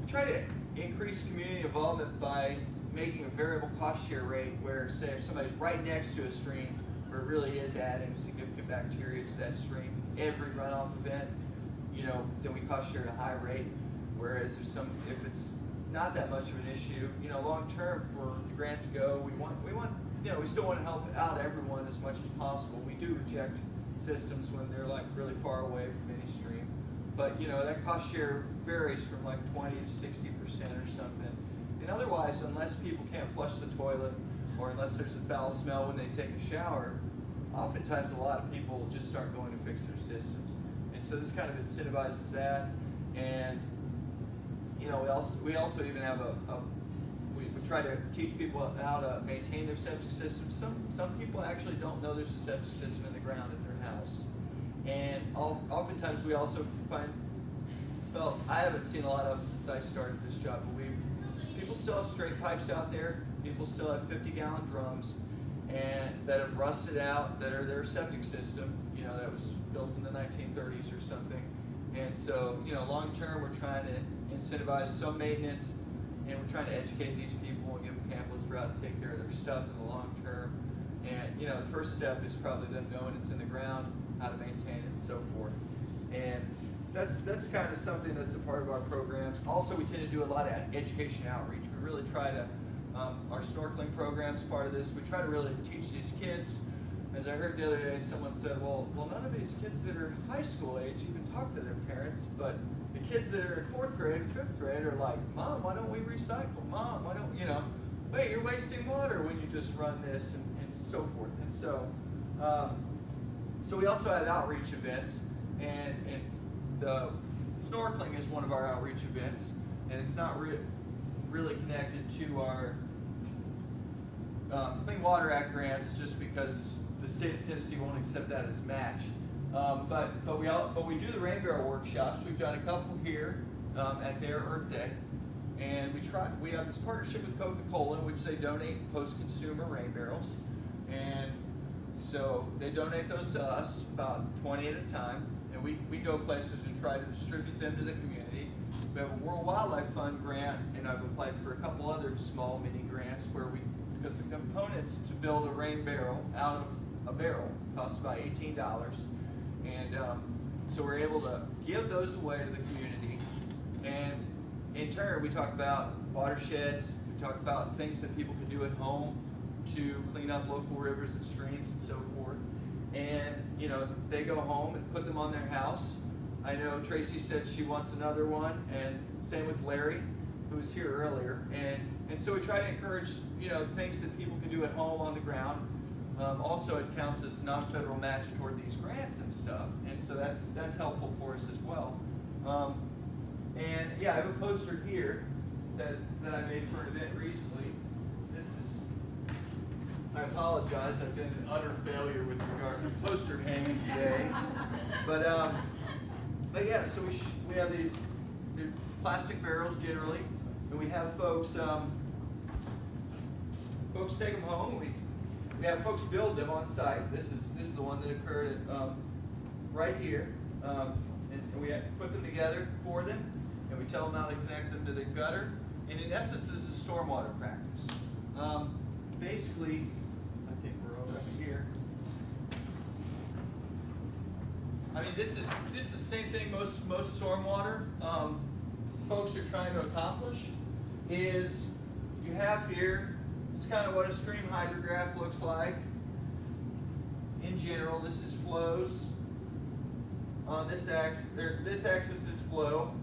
try to increase community involvement by making a variable cost share rate where, say, if somebody's right next to a stream where it really is adding significant bacteria to that stream, every runoff event, then we cost share at a high rate. Whereas if it's not that much of an issue, long term for the grant to go, we still want to help out everyone as much as possible. We do reject systems when they're like really far away from any stream. But that cost share varies from like 20 to 60% or something. And otherwise, unless people can't flush the toilet or unless there's a foul smell when they take a shower, oftentimes a lot of people just start going to fix their systems. And so this kind of incentivizes that. And we also even have we try to teach people how to maintain their septic systems. Some people actually don't know there's a septic system in the ground at their house. And oftentimes we also find, well, I haven't seen a lot of them since I started this job, but people still have straight pipes out there. People still have 50-gallon drums and that have rusted out, that are their septic system, that was built in the 1930s or something. And so, long term, we're trying to incentivize some maintenance, and we're trying to educate these people and give them pamphlets for how to take care of their stuff in the long term. And, the first step is probably them knowing it's in the ground, how to maintain it, and so forth. And that's kind of something that's a part of our programs. Also, we tend to do a lot of education outreach. We really try to, our snorkeling program's part of this. We try to really teach these kids. As I heard the other day, someone said, well, none of these kids that are high school age even talk to their parents, but the kids that are in 4th grade and 5th grade are like, Mom, why don't we recycle? Mom, why don't, wait, you're wasting water when you just run this, and so forth. And so, so we also have outreach events, and the snorkeling is one of our outreach events, and it's not really connected to our Clean Water Act grants, just because the state of Tennessee won't accept that as match. But we do the rain barrel workshops. We've done a couple here at their Earth Day, and we have this partnership with Coca-Cola, in which they donate post-consumer rain barrels, and so they donate those to us, about 20 at a time, and we go places and try to distribute them to the community. We have a World Wildlife Fund grant, and I've applied for a couple other small mini grants because the components to build a rain barrel out of a barrel costs about $18, and so we're able to give those away to the community. And in turn, we talk about watersheds, we talk about things that people can do at home to clean up local rivers and streams and so forth. And they go home and put them on their house. I know Tracy said she wants another one, and same with Larry, who was here earlier. And so we try to encourage things that people can do at home on the ground. Also, it counts as non-federal match toward these grants and stuff, and so that's helpful for us as well. And yeah, I have a poster here that I made for an event recently. I apologize, I've been an utter failure with regard to poster hanging today. But yeah, so we have these plastic barrels generally, and we have folks take them home. We have folks build them on site. This is the one that occurred at, right here, and we put them together for them, and we tell them how to connect them to the gutter. And in essence, this is stormwater practice. Basically, I think we're over here. I mean, this is the same thing most stormwater folks are trying to accomplish. Is you have here, this is kind of what a stream hydrograph looks like. In general, this is flows. On this axis is flow,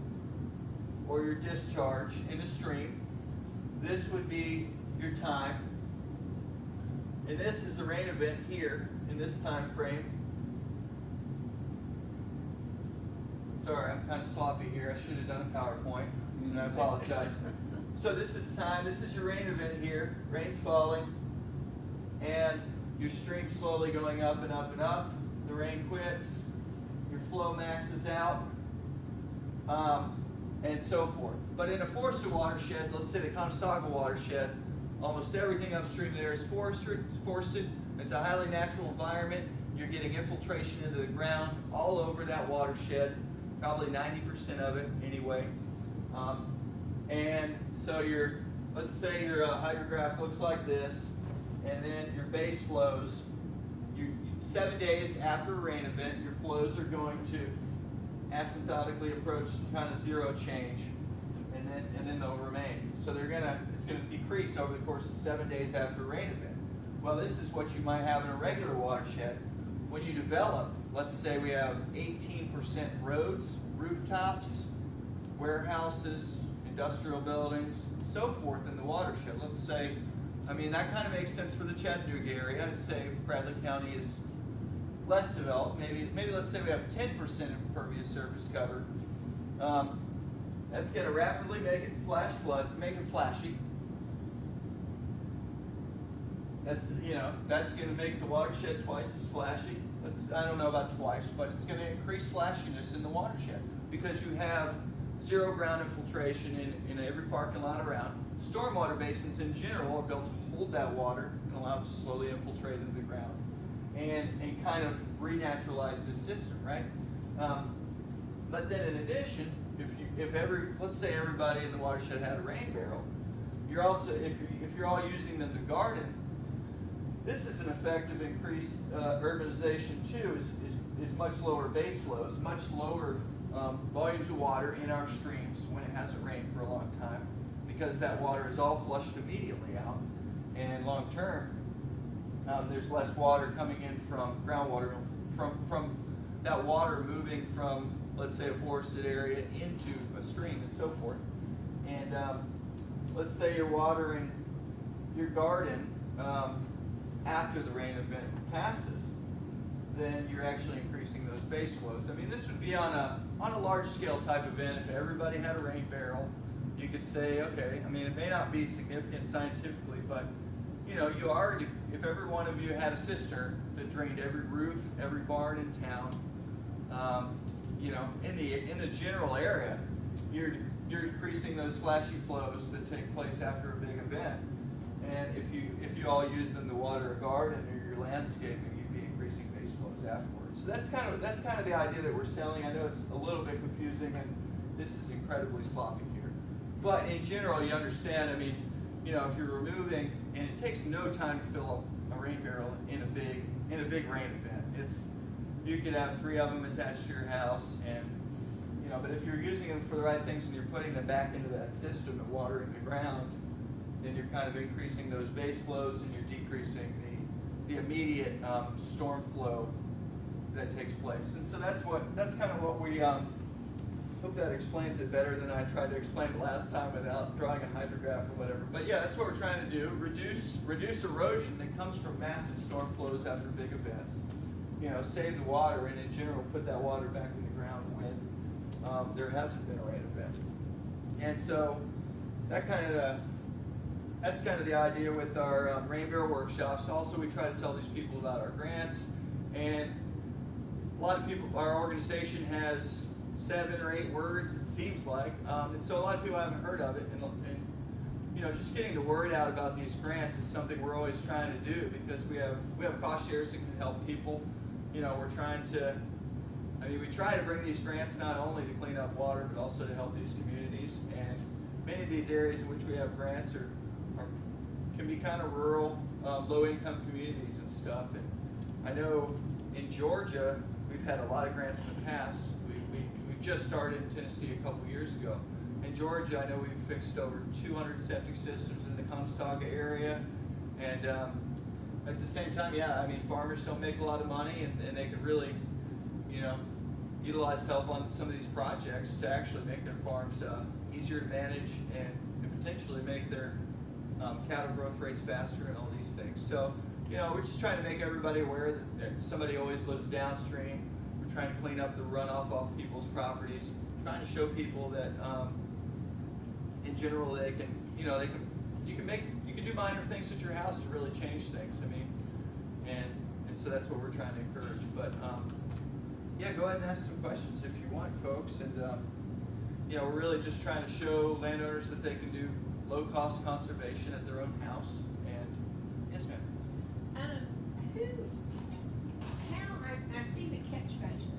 or your discharge in a stream. This would be your time. And this is a rain event here in this time frame. Sorry, I'm kind of sloppy here. I should have done a PowerPoint, and I apologize. So this is time. This is your rain event here. Rain's falling, and your stream slowly going up and up and up. The rain quits. Your flow maxes out, and so forth. But in a forested watershed, let's say the Conasauga watershed, almost everything upstream there is forested. It's a highly natural environment. You're getting infiltration into the ground all over that watershed, probably 90% of it anyway. And so let's say your hydrograph looks like this, and then your base flows. 7 days after a rain event, your flows are going to asymptotically approach kind of zero change, and then they'll remain. So it's gonna decrease over the course of 7 days after a rain event. Well, this is what you might have in a regular watershed. When you develop, let's say we have 18% roads, rooftops, warehouses, industrial buildings, and so forth in the watershed. Let's say, I mean, that kind of makes sense for the Chattanooga area. I'd say Bradley County is less developed. Maybe let's say we have 10% impervious surface cover. That's going to rapidly make it flashy. That's going to make the watershed twice as flashy. I don't know about twice, but it's going to increase flashiness in the watershed because you have zero ground infiltration in every parking lot around. Stormwater basins in general are built to hold that water and allow it to slowly infiltrate into the ground and kind of renaturalize this system, right? But then in addition, let's say everybody in the watershed had a rain barrel, if you're all using them to garden, this is an effect of increased urbanization too, is much lower base flows, much lower volumes of water in our streams when it hasn't rained for a long time, because that water is all flushed immediately out. And long term, there's less water coming in from groundwater, from that water moving from, let's say, a forested area into a stream and so forth. And let's say you're watering your garden after the rain event passes. then you're actually increasing those base flows. I mean, this would be on a large scale type event. If everybody had a rain barrel, you could say, okay, I mean, it may not be significant scientifically, but you know, if every one of you had a cistern that drained every roof, every barn in town, you know, in the general area, you're increasing those flashy flows that take place after a big event. And if you all use them to water a garden or your landscaping, you'd be increasing base flows afterwards. So that's kind of the idea that we're selling. I know it's a little bit confusing, and this is incredibly sloppy here. But in general, you understand. I mean, you know, if you're removing, and it takes no time to fill up a rain barrel in a big rain event. You could have 3 of them attached to your house, and you know, but if you're using them for the right things and you're putting them back into that system and watering the ground, then you're kind of increasing those base flows and you're decreasing the immediate storm flow that takes place. And so that's kind of what we hope that explains it better than I tried to explain it last time without drawing a hydrograph or whatever. But yeah, that's what we're trying to do: reduce erosion that comes from massive storm flows after big events. You know, save the water, and in general, put that water back in the ground when there hasn't been a rain event. And so that's kind of the idea with our rain barrel workshops. Also, we try to tell these people about our grants, and a lot of people, our organization has 7 or 8 words, it seems like, and so a lot of people haven't heard of it, and you know, just getting the word out about these grants is something we're always trying to do, because we have cost shares that can help people. You know, we try to bring these grants not only to clean up water, but also to help these communities. And many of these areas in which we have grants can be kind of rural, low-income communities and stuff. And I know in Georgia, we've had a lot of grants in the past. We just started in Tennessee a couple years ago. In Georgia, I know we've fixed over 200 septic systems in the Conestoga area. And at the same time, yeah, I mean, farmers don't make a lot of money, and they could really, you know, utilize help on some of these projects to actually make their farms easier to manage and potentially make their cattle growth rates faster and all these things. So, you know, we're just trying to make everybody aware that somebody always lives downstream. We're trying to clean up the runoff off people's properties, trying to show people that in general you can do minor things at your house to really change things. I mean, and so that's what we're trying to encourage. But yeah, go ahead and ask some questions if you want, folks. And you know, we're really just trying to show landowners that they can do low-cost conservation at their own house. And yes, ma'am. I see the catch basins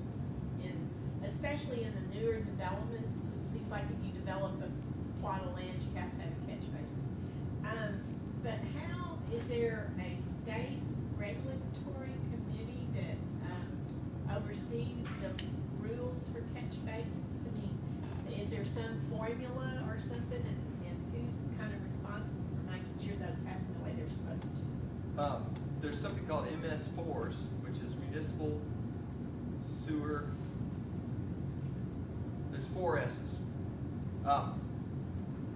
especially in the newer developments. It seems like if you develop a plot of land, you have to have a catch basin. But how is there a state regulatory committee that oversees the rules for catch basins? I mean, is there some formula or something, and who's kind of responsible for making sure those happen the way they're supposed to? There's something called MS4s, which is municipal sewer. There's 4 S's.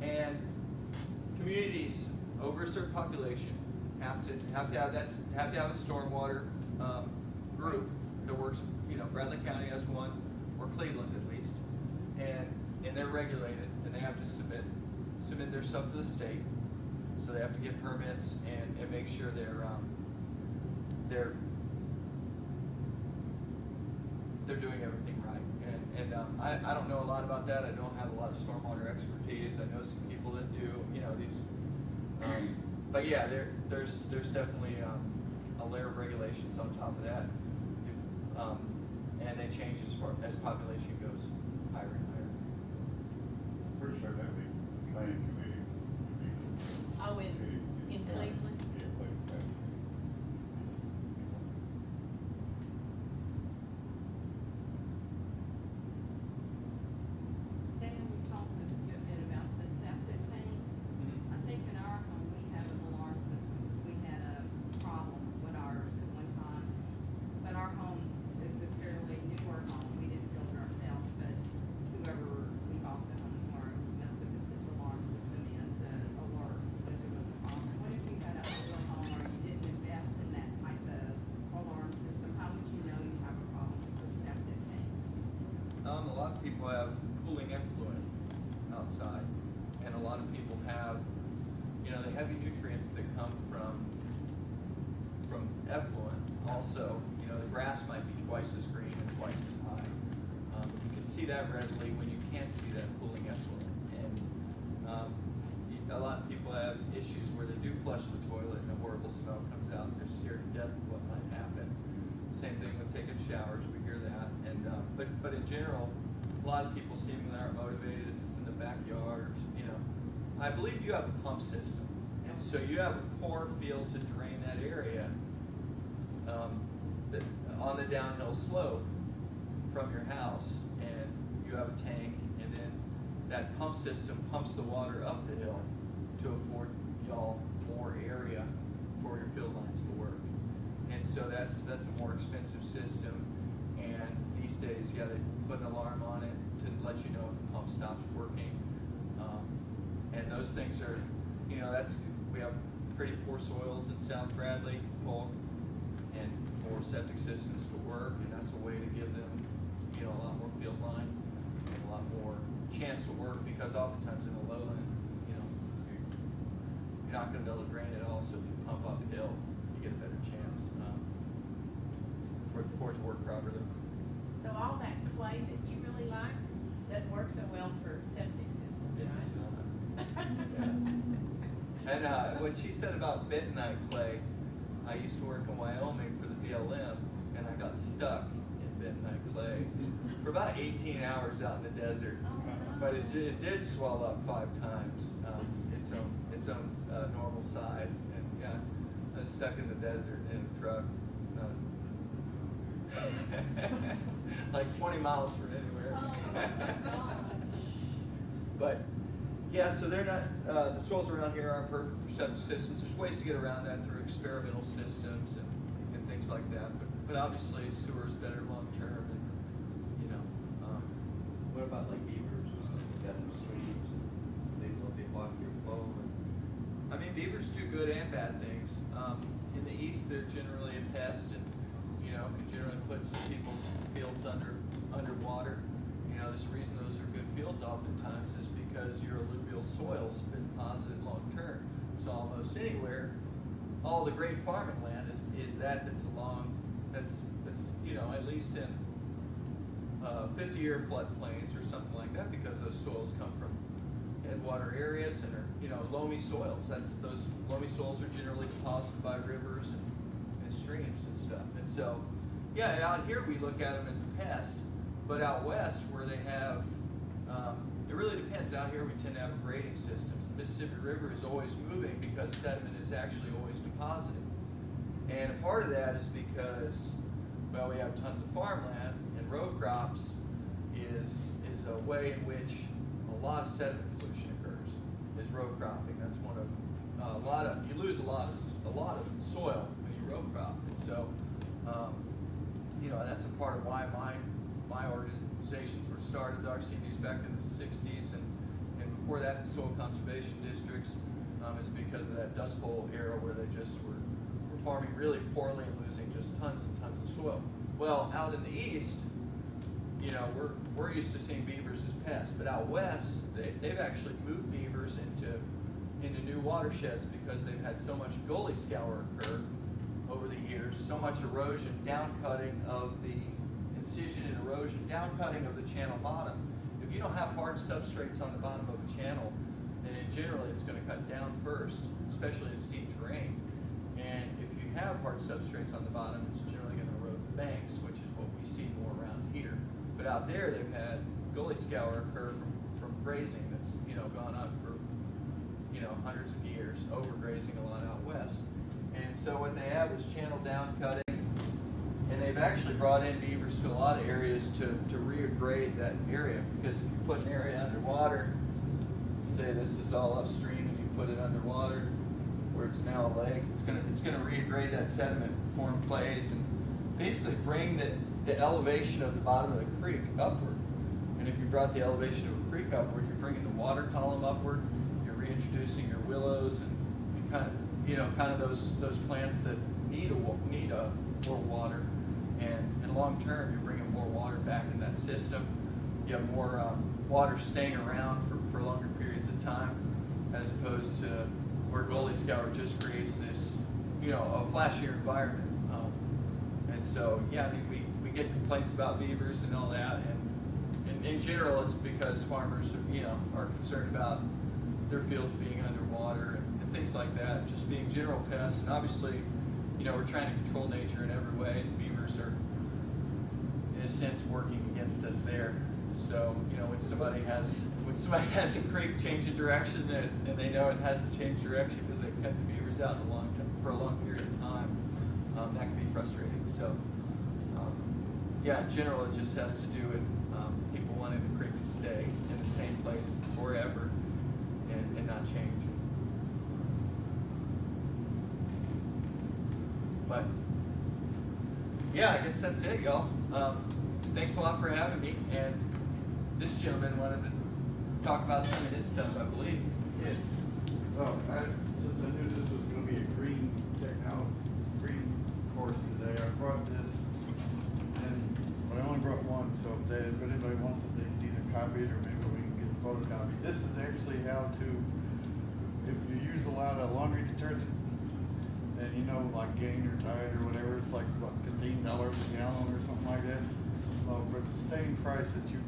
And communities over a certain population have to have a stormwater group that works. You know, Bradley County has one, or Cleveland at least, and they're regulated, and they have to submit their stuff to the state. So they have to get permits and make sure they're doing everything right. And I don't know a lot about that. I don't have a lot of stormwater expertise. I know some people that do. You know, these. But yeah, there's definitely a layer of regulations on top of that. And they change as population goes higher and higher. Pretty sure that'd be planning committee. would be- Oh, in Cleveland? Yeah, Cleveland. Dan, we talked a good bit about the septic tanks. I think in our home, we have an alarm system because we had a problem with ours at one time. But our home is a fairly newer home. We didn't build it ourselves, but whoever we bought the home for must have put this alarm system in to alert that there was a a lot of people have cooling effluent outside, and a lot of people have, the heavy nutrients that come from effluent. Also, the grass might be twice as green and twice as high. You can see that readily when you can't see that cooling effluent. And a lot of people have issues where they do flush the toilet and a horrible smell comes out, and they're scared to death of what might happen. Same thing with taking showers, we hear that. And but in general, a lot of people seemingly aren't motivated if it's in the backyard. I believe you have a pump system, and so you have a core field to drain that area on the downhill slope from your house, and you have a tank, and then that pump system pumps the water up the hill to afford y'all more area for your field lines to work. And so that's a more expensive system, and these days, yeah, they put an alarm on it to let you know if the pump stops working. And those things are, we have pretty poor soils in South Bradley, bulk, and for septic systems to work, and that's a way to give them, a lot more field line and a lot more chance to work, because oftentimes in the lowland, you're not going to be able to drain it all, so if you pump up the hill, you get a better chance for it to work properly. So all that clay that you really like doesn't work so well for septic systems, It right? does not. And what she said about bentonite clay, I used to work in Wyoming for the BLM, and I got stuck in bentonite clay for about 18 hours out in the desert. But it did swell up 5 times its own normal size, and yeah, I was stuck in the desert in a truck, like 20 miles from anywhere. But yeah, so they're not, the soils around here aren't perfect for septic systems. There's ways to get around that through experimental systems and things like that. But obviously sewer is better long term, and What about like beavers and stuff like that in the streams? They block your flow. I mean, beavers do good and bad things. In the east, they're generally a pest, and can generally put some people's fields underwater. There's a reason those are good fields oftentimes is because your alluvial soils have been deposited long term. So almost anywhere, all the great farming land that's along, that's at least in 50-year floodplains or something like that, because those soils come from headwater areas and are loamy soils. Those loamy soils are generally deposited by rivers and streams and stuff. And so, yeah, out here we look at them as a pest, but out west where they have, it really depends. Out here we tend to have a grading system. The Mississippi River is always moving because sediment is actually always deposited. And a part of that is because, well, we have tons of farmland, and row crops is a way in which a lot of sediment pollution occurs, is row cropping. That's one of, you lose a lot of soil when you row crop. And so, that's a part of why my organizations were started, the RCDs, back in the 60s, and before that the soil conservation districts, is because of that Dust Bowl era where they just were farming really poorly and losing just tons and tons of soil. Well, out in the east, we're used to seeing beavers as pests, but out west they've actually moved beavers into new watersheds because they've had so much gully scour occur over the years, so much erosion, downcutting of the incision and erosion, downcutting of the channel bottom. If you don't have hard substrates on the bottom of a channel, then generally it's going to cut down first, especially in steep terrain. And if you have hard substrates on the bottom, it's generally going to erode the banks, which is what we see more around here. But out there, they've had gully scour occur from grazing that's gone on for hundreds of years, overgrazing a lot out west. And so what they have is channel down cutting, and they've actually brought in beavers to a lot of areas to regrade that area, because if you put an area underwater, say this is all upstream, and you put it underwater where it's now a lake, it's gonna regrade that sediment, form clays, and basically bring the elevation of the bottom of the creek upward. And if you brought the elevation of a creek upward, you're bringing the water column upward, you're reintroducing your willows and kind of those plants that need more water, and long term you're bringing more water back in that system. you have more water staying around for longer periods of time, as opposed to where goalie scour just creates this, you know, a flashier environment. And so, yeah, I mean, we get complaints about beavers and all that, and in general, it's because farmers, you know, are concerned about their fields being underwater and things like that, just being general pests. And obviously, you know, we're trying to control nature in every way, and beavers are, in a sense, working against us there. So, you know, when somebody has a creek changing direction and they know it hasn't changed direction because they've kept the beavers out for a long period of time, that can be frustrating. So, yeah, in general, it just has to do with people wanting the creek to stay in the same place forever and not change. But yeah, I guess that's it, y'all. Thanks a lot for having me. And this gentleman wanted to talk about some of his stuff, I believe. Yeah. Well, since I knew this was gonna be a green course today, I brought this, but I only brought one, so if anybody wants it, they can either copy it or maybe we can get a photocopy. This is actually how to, if you use a lot of laundry detergent, and you know, like Gain or Tide or whatever, it's like what, $15 a gallon or something like that. Well, for the same price that you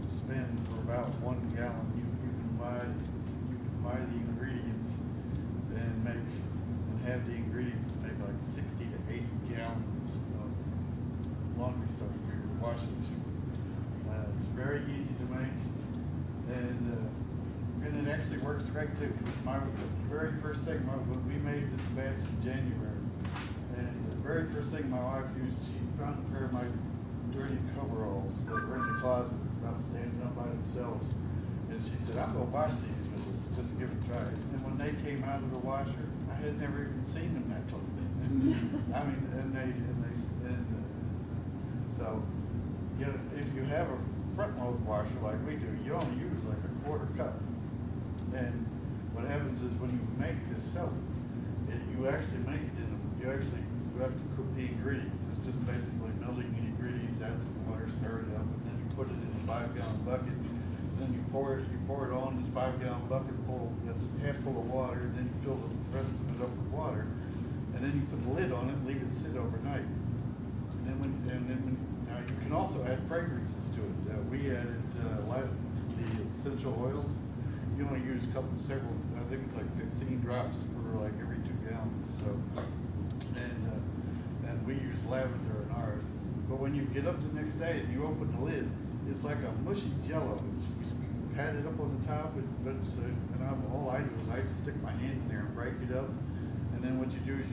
spend for about 1 gallon, you can buy the ingredients and have the ingredients to make like 60 to 80 gallons of laundry soap for your washing machine. It's very easy to make, and it actually works great too. The very first thing, when we made this batch in January, and the very first thing my wife used, she found a pair of my dirty coveralls that were in the closet, about standing up by themselves. And she said, I'm gonna wash these with this, just to give it a try. And when they came out of the washer, I had never even seen them that clean. I mean, so, you know, if you have a front load washer like we do, you only use like a quarter cup. And what happens is when you make this soap, you actually make it you have to cook the ingredients. It's just basically melting the ingredients, add some water, stir it up, and then you put it in a 5-gallon bucket. And then you pour it on this 5-gallon bucket that's half full of water, and then you fill the rest of it up with water. And then you put the lid on it and leave it sit overnight. And then now you can also add fragrances to it. We added the essential oils. You only use several, I think it's like 15 drops for like every 2 gallons. So, and we use lavender in ours. But when you get up the next day and you open the lid, it's like a mushy jello. You pat it up on the top, all I do is I stick my hand in there and break it up. And then what you do is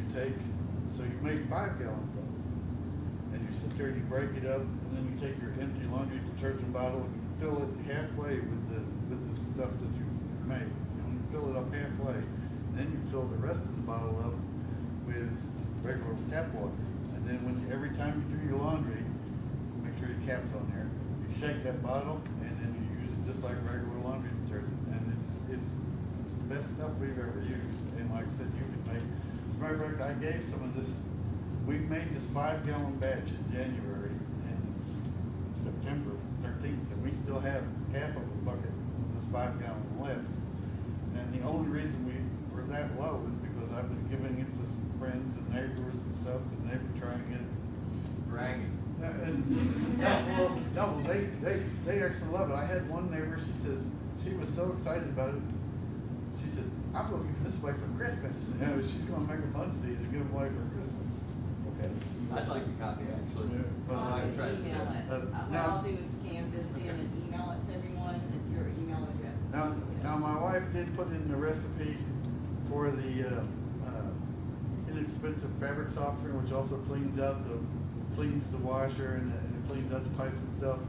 so you make 5 gallons of it. And you sit there and you break it up, and then you take your empty laundry detergent bottle and you fill it halfway with the stuff that you made. You fill it up halfway, and then you fill the rest of the bottle up with regular tap water. And then every time you do your laundry, make sure your cap's on there. You shake that bottle, and then you use it just like regular laundry detergent. And it's the best stuff we've ever used. And like I said, you can make. As a matter of fact, I gave some of this. We made this 5-gallon batch in January, and it's September 13th, and we still have half of a bucket of this 5-gallon left. And the only reason we're that low is because I've been giving it to some friends and neighbors and stuff, and they've been trying it. Bragging. No, they actually love it. I had one neighbor, she was so excited about it. She said, I'm going to give this away for Christmas. You know, she's going to make a bunch of these and give them away for Christmas. Okay. I'd like a copy, actually. Yeah. But I'll I'm trying to email it. What now- I'll do is scan this in and email it to everyone, if your email address is. Now my wife did put in the recipe for the inexpensive fabric softener, which also cleans the washer and it cleans out the pipes and stuff.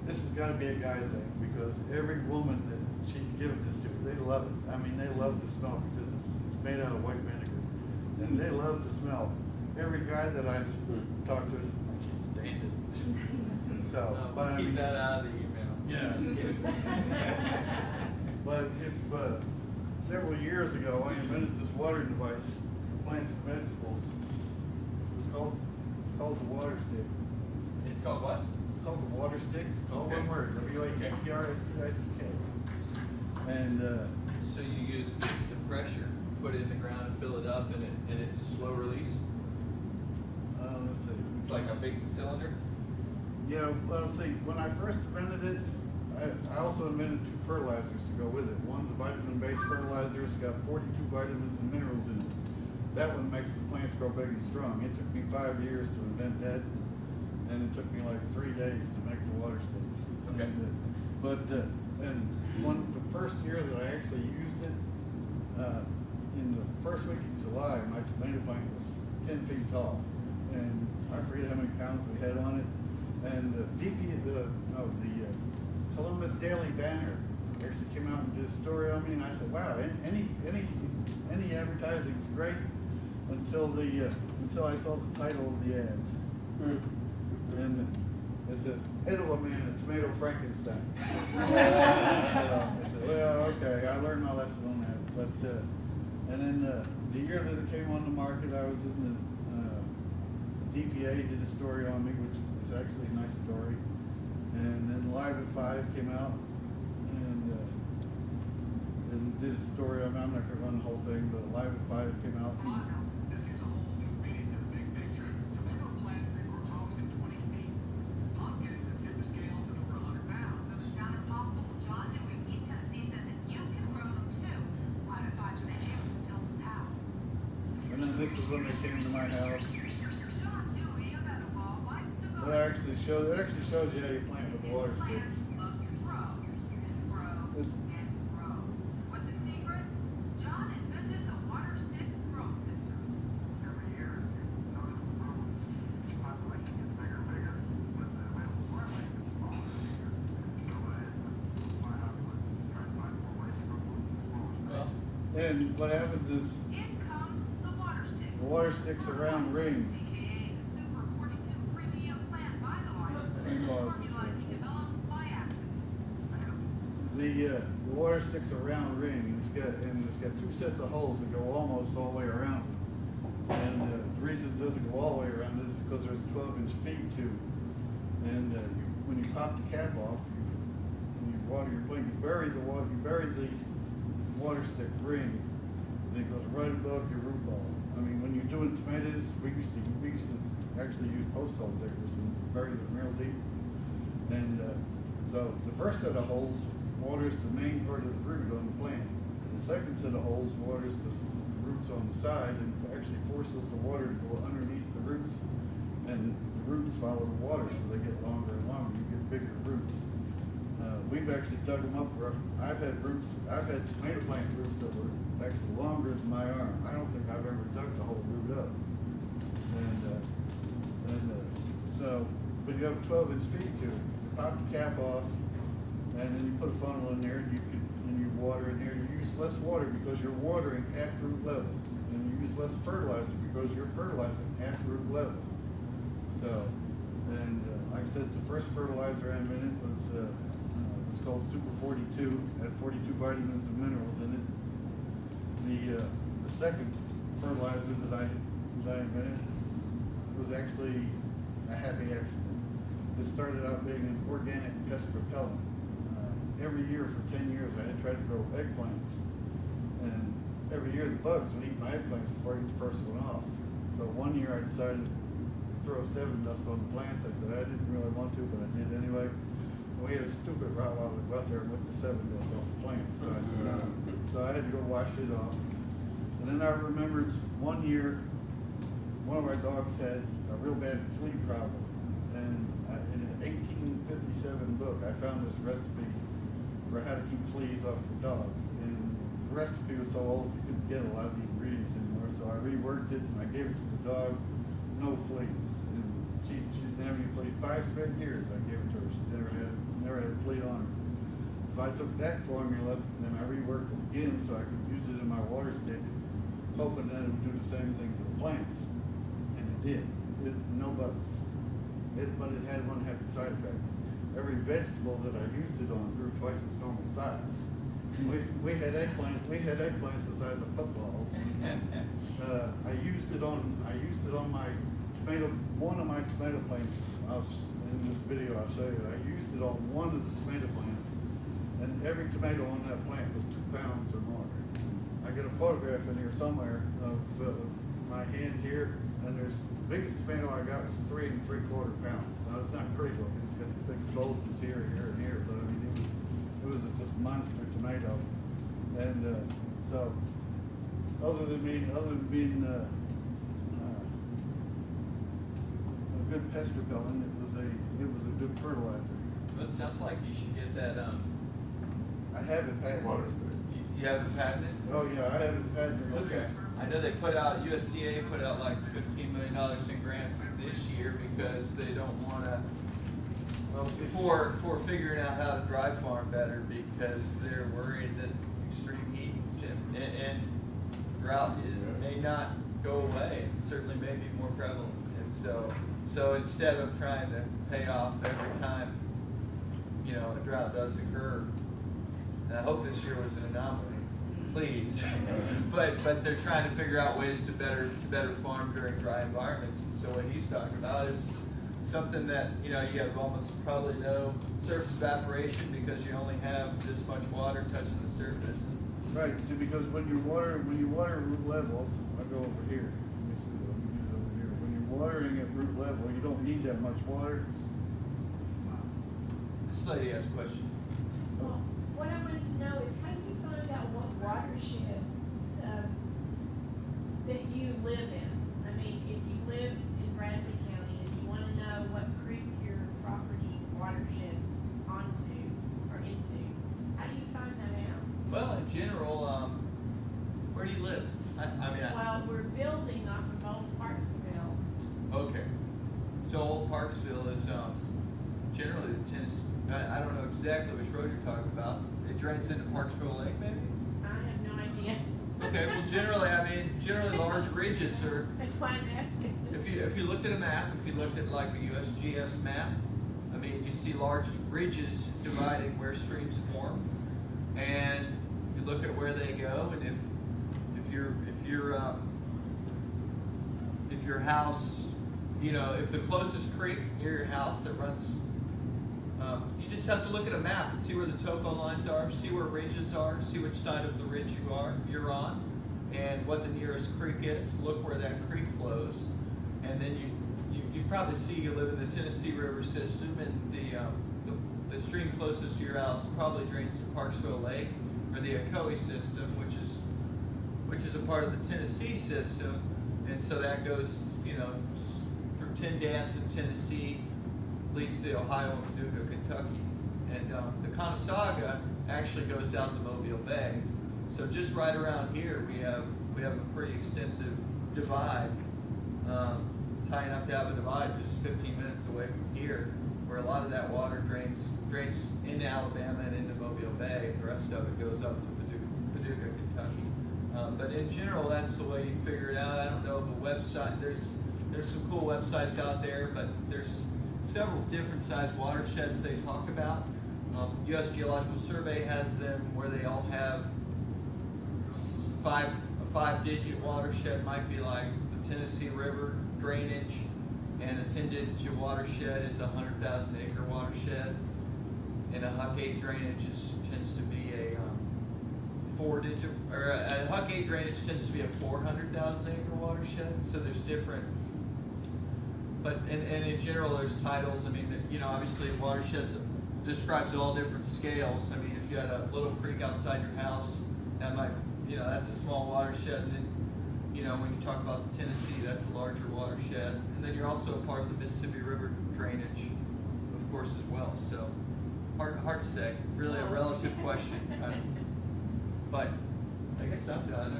This has got to be a guy thing, because every woman that she's given this to, they love it. I mean, they love the smell, because it's made out of white vinegar, and they love the smell. Every guy that I've talked to, I can't stand it. So, but I keep mean, that out of the email. Yeah. Just kidding. But several years ago, I invented this watering device for plants and vegetables. It's called the water stick. It's called what? called the water stick. It's all one word, WATPRSTICK. And, So you use the pressure, put it in the ground and fill it up and it's slow release? let's see. It's like a big cylinder? Yeah, well, see, when I first invented it, I also invented 2 fertilizers to go with it. One's a vitamin-based fertilizer. It's got 42 vitamins and minerals in it. That one makes the plants grow big and strong. It took me 5 years to invent that, and it took me like 3 days to make the water stick. Okay. But and the first year that I actually used it, in the first week of July, my tomato plant was 10 feet tall, and I forget how many pounds we had on it. And the Columbus Daily Banner actually came out and did a story on me, and I said, wow, any advertising is great until I saw the title of the ad. And it said, Edelman and Tomato Frankenstein. I said, well, okay, I learned my lesson on that. But and then the year that it came on the market, I was in the DPA did a story on me, which was actually a nice story. And then Live at 5 came out and did a story on me. I'm not going to run the whole thing, but Live at 5 came out. This gives a whole new meaning to the big picture. Tomato plants, they grow taller than 20 feet. Pumpkins that tip the scales at over 100 pounds. Not impossible. John Dewey, East Tennessee, says that you can grow them too. Live advisor they able to tell us how. And then this is when they came to my house. John Dewey, you got a wall. Why still go? It actually shows you how you plant with the water stick. Plants love to grow and grow This- and grow. What's the secret? John invented the water stick grow system. Every year, notice the problem. Population gets bigger and bigger, but the available farm land gets smaller and bigger. So I had to find out try to find more ways to grow smaller Well, space. And what happens is In comes the water stick. the water sticks a round ring. AKA the Super 42 Premium Plant Vitalizer. Ring bars. Formula he developed by accident. The water stick's a round ring, and it's got 2 sets of holes that go almost all the way around. And the reason it doesn't go all the way around is because there's 12-inch feet too. And when you pop the cap off, when you water your plant, you bury the water stick ring, and it goes right above your root ball. I mean, when you're doing tomatoes, we used to actually use post hole diggers and bury them real deep. And so the first set of holes waters the main part of the root on the plant. The second set of holes waters the roots on the side and actually forces the water to go underneath the roots. And the roots follow the water, so they get longer and longer. You get bigger roots. We've actually dug them up. I've had tomato plant roots that were actually longer than my arm. I don't think I've ever dug the whole root up. But you have 12-inch feet to it. You pop the cap off, and then you put a funnel in there, and you water in there. You use less water because you're watering at root level, and you use less fertilizer because you're fertilizing at root level. So, and like I said, the first fertilizer I invented was it's called Super 42. Had 42 vitamins and minerals in it. The second fertilizer that I invented was actually a happy accident. It started out being an organic pest repellent. Every year for 10 years I had tried to grow eggplants, and every year the bugs would eat my eggplants before I get the first one off. So one year I decided to throw 7 dust on the plants. I said I didn't really want to, but I did anyway. And we had a stupid Rottweiler go out there and whip the 7 dust off the plants. So I had to go wash it off. And then I remembered one year, one of our dogs had a real bad flea problem. And in an 1857 book, I found this recipe for how to keep fleas off the dog. And the recipe was so old, you couldn't get a lot of the ingredients anymore. So I reworked it and I gave it to the dog, no fleas. And she didn't have any fleas. 5 straight years I gave it to her. She never had a flea on her. So I took that formula and I reworked it again so I could use it in my water stick, hoping that it would do the same thing to the plants. And it did. No bugs. But it had one happy side effect. Every vegetable that I used it on grew twice its normal size. We had eggplants the size of footballs. I used it on one of my tomato plants. in this video I showed you, I used it on one of the tomato plants, and every tomato on that plant was 2 pounds or more. I got a photograph in here somewhere of my hand here, and there's, the biggest tomato I got was 3 3/4 pounds. Now, it's not pretty looking, it's got big bulges here, here, and here, but I mean, it was a just monster tomato. And, so, other than being a good pest repellent, it was a good fertilizer. That sounds like you should get that, I have it patented. you have it patented? Oh, yeah, I have it patented. Okay. I know they put out, USDA put out like $15 million in grants this year because they don't wanna, Well, see, for figuring out how to dry farm better because they're worried that extreme heat and drought may not go away. It certainly may be more prevalent. And so instead of trying to pay off every time, a drought does occur, and I hope this year was an anomaly, please. but they're trying to figure out ways to better farm during dry environments. And so what he's talking about is something that, you have almost probably no surface evaporation because you only have this much water touching the surface. right, see, because when you water root levels, I'll go over here. Let me see, let me get it over here. When you're watering at root level, you don't need that much water. This lady has a question. Well, what I wanted to know is how do you find out what watershed, that you live in? I mean, if you live in Bradley County and you wanna know what creek your property watersheds onto or into, how do you find that out? Well, in general, where do you live? Well, we're building off of Old Parksville. Okay. So Old Parksville is generally the Tennessee. I don't know exactly which road you're talking about. It drains into Parksville Lake, maybe? I have no idea. Okay. Well, generally large ridges are. That's why I'm asking. If you looked at a map, if you looked at like a USGS map, you see large ridges dividing where streams form, and you look at where they go, and if your house, if the closest creek near your house that runs, you just have to look at a map and see where the topo lines are, see where ridges are, see which side of the ridge you're on, and what the nearest creek is. Look where that creek flows, and then you probably see you live in the Tennessee River system, and the stream closest to your house probably drains to Parksville Lake, or the Ocoee system, which is a part of the Tennessee system, and so that goes, through 10 dams in Tennessee, leads to Ohio and Paducah, Kentucky, and the Conasauga actually goes out to Mobile Bay. So just right around here, we have a pretty extensive divide. It's high enough to have a divide just 15 minutes away from here, where a lot of that water drains into Alabama and into Mobile Bay. The rest of it goes up to Paducah, Kentucky. But in general, that's the way you figure it out. I don't know of a website. There's some cool websites out there, but there's several different sized watersheds they talk about. U.S. Geological Survey has them where they all have a 5-digit watershed might be like the Tennessee River drainage, and a 10-digit watershed is a 100,000 acre watershed, and a Huck 8 drainage tends to be a 4-digit, or a Huck 8 drainage tends to be a 400,000 acre watershed. So there's different. But and in general, there's titles. Obviously watersheds describes all different scales. If you had a little creek outside your house, that might, that's a small watershed. And then, when you talk about the Tennessee, that's a larger watershed. And then you're also a part of the Mississippi River drainage, of course, as well. So hard to say. Really a relative question. But I guess I'm done.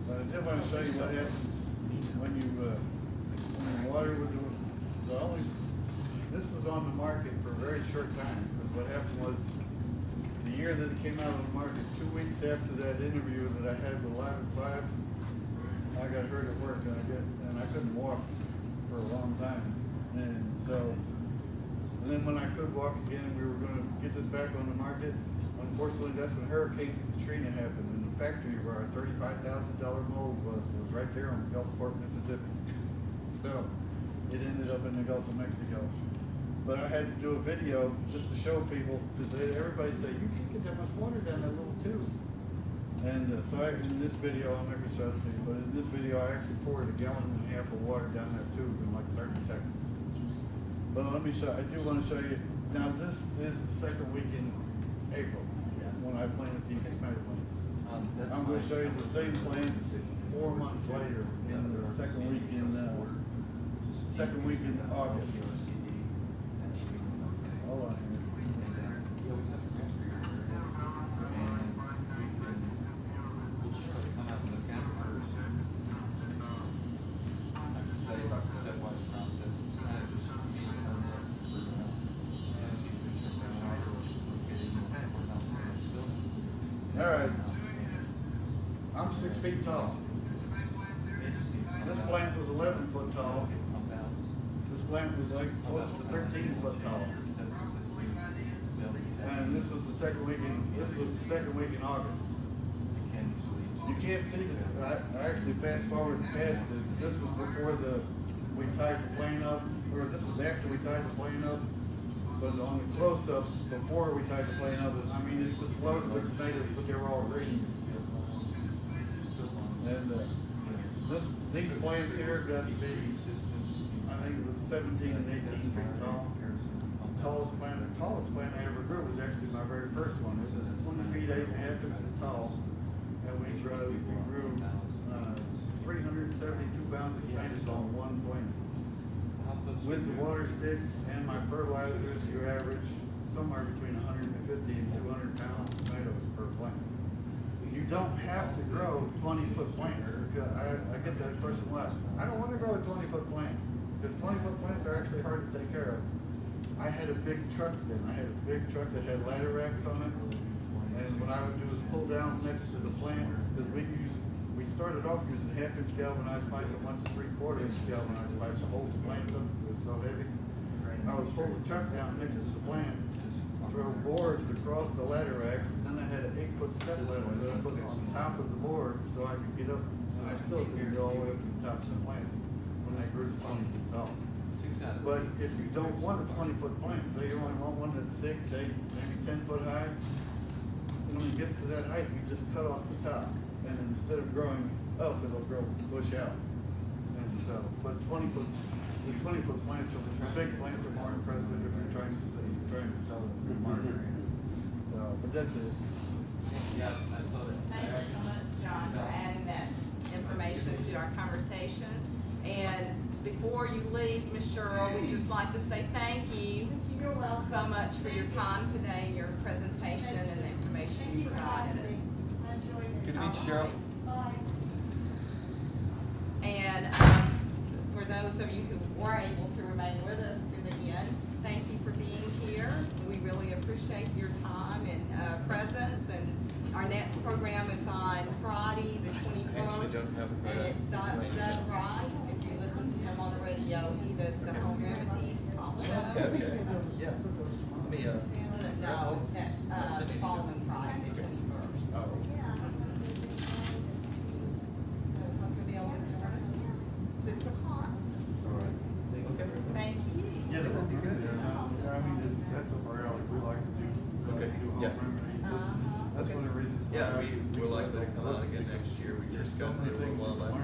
I did want to show you what happens when you water with this was on the market for a very short time, because what happened was the year that it came out on the market, 2 weeks after that interview that I had with Ladder 5, I got hurt at work, and I couldn't walk for a long time. And then when I could walk again, we were going to get this back on the market. Unfortunately, that's when Hurricane Katrina happened, and the factory where our $35,000 mold was right there on Gulfport, Mississippi. So it ended up in the Gulf of Mexico. But I had to do a video just to show people, because everybody said, you can't get that much water down that little tube. And so in this video, I'm not gonna show it to you, but in this video, I actually poured 1.5 gallons of water down that tube in like 30 seconds. But let me show, I do wanna show you, now this is the second week in April, when I planted these tomato plants. I'm gonna show you the same plants 4 months later, in the second week in August. Hold on here. All right, I'm 6 feet tall. This plant was 11 foot tall. This plant was like close to 13 foot tall. And this was the second week in August. You can't see it. I actually fast forward past it. This was before we tied the plane up, or this is after we tied the plane up. But on the close-ups, before we tied the plane up, I mean, it's just loaded with tomatoes, but they were all green. And these plants here got to be, I think it was 17 and 18 feet tall. The tallest plant I ever grew was actually my very first one. It was 20 feet 8.5 inches tall, and we grew 372 pounds of tomatoes on one plant. With the water stick and my fertilizers, you average somewhere between 150 and 200 pounds of tomatoes per plant. You don't have to grow 20-foot plants. I get that question a lot. I don't want to grow a 20-foot plant, because 20-foot plants are actually hard to take care of. I had a big truck then. I had a big truck that had ladder racks on it, and what I would do is pull down next to the plant, because we started off using 1/2-inch galvanized pipe and 1 3/4-inch galvanized pipe to hold the plant up because it was so heavy. I would pull the truck down next to the plant, throw boards across the ladder racks, and then I had an 8-foot step ladder that I put on top of the boards so I could get up, and I still couldn't go all the way up to the tops of the plants when I grew to 20 feet tall. But if you don't want a 20-foot plant, say you only want one that's 6, 8, maybe 10 foot high, when it gets to that height, you just cut off the top. And instead of growing up, it'll grow bush out. And so, but the 20-foot plants, the big plants are more impressive if you're trying to sell it in the market. So, but that's it. Yeah, I saw that. Thank you so much, John, for adding that information to our conversation. And before you leave, Ms. Sherrill, we'd just like to say thank you. You're welcome. So much for your time today and your presentation and the information you provided us. I enjoyed it. Good to meet you, Cheryl. Bye. And for those of you who were able to remain with us to the end, thank you for being here. We really appreciate your time and presence. And our next program is on Friday, the 21st. And it's Doug Wright. If you listen to him on the radio, he does the home remedies talk show. Yeah. Let me, No, it's next, the following Friday, the 21st. oh. Hope you'll be able to join us. 6 o'clock. All right. Okay. Thank you. Yeah, that would be good. I mean, that's up our alley. We like to do home Yeah. remedies. Uh-huh. That's one of the reasons. Yeah, we're likely to come out again next year. We just got there a little while left.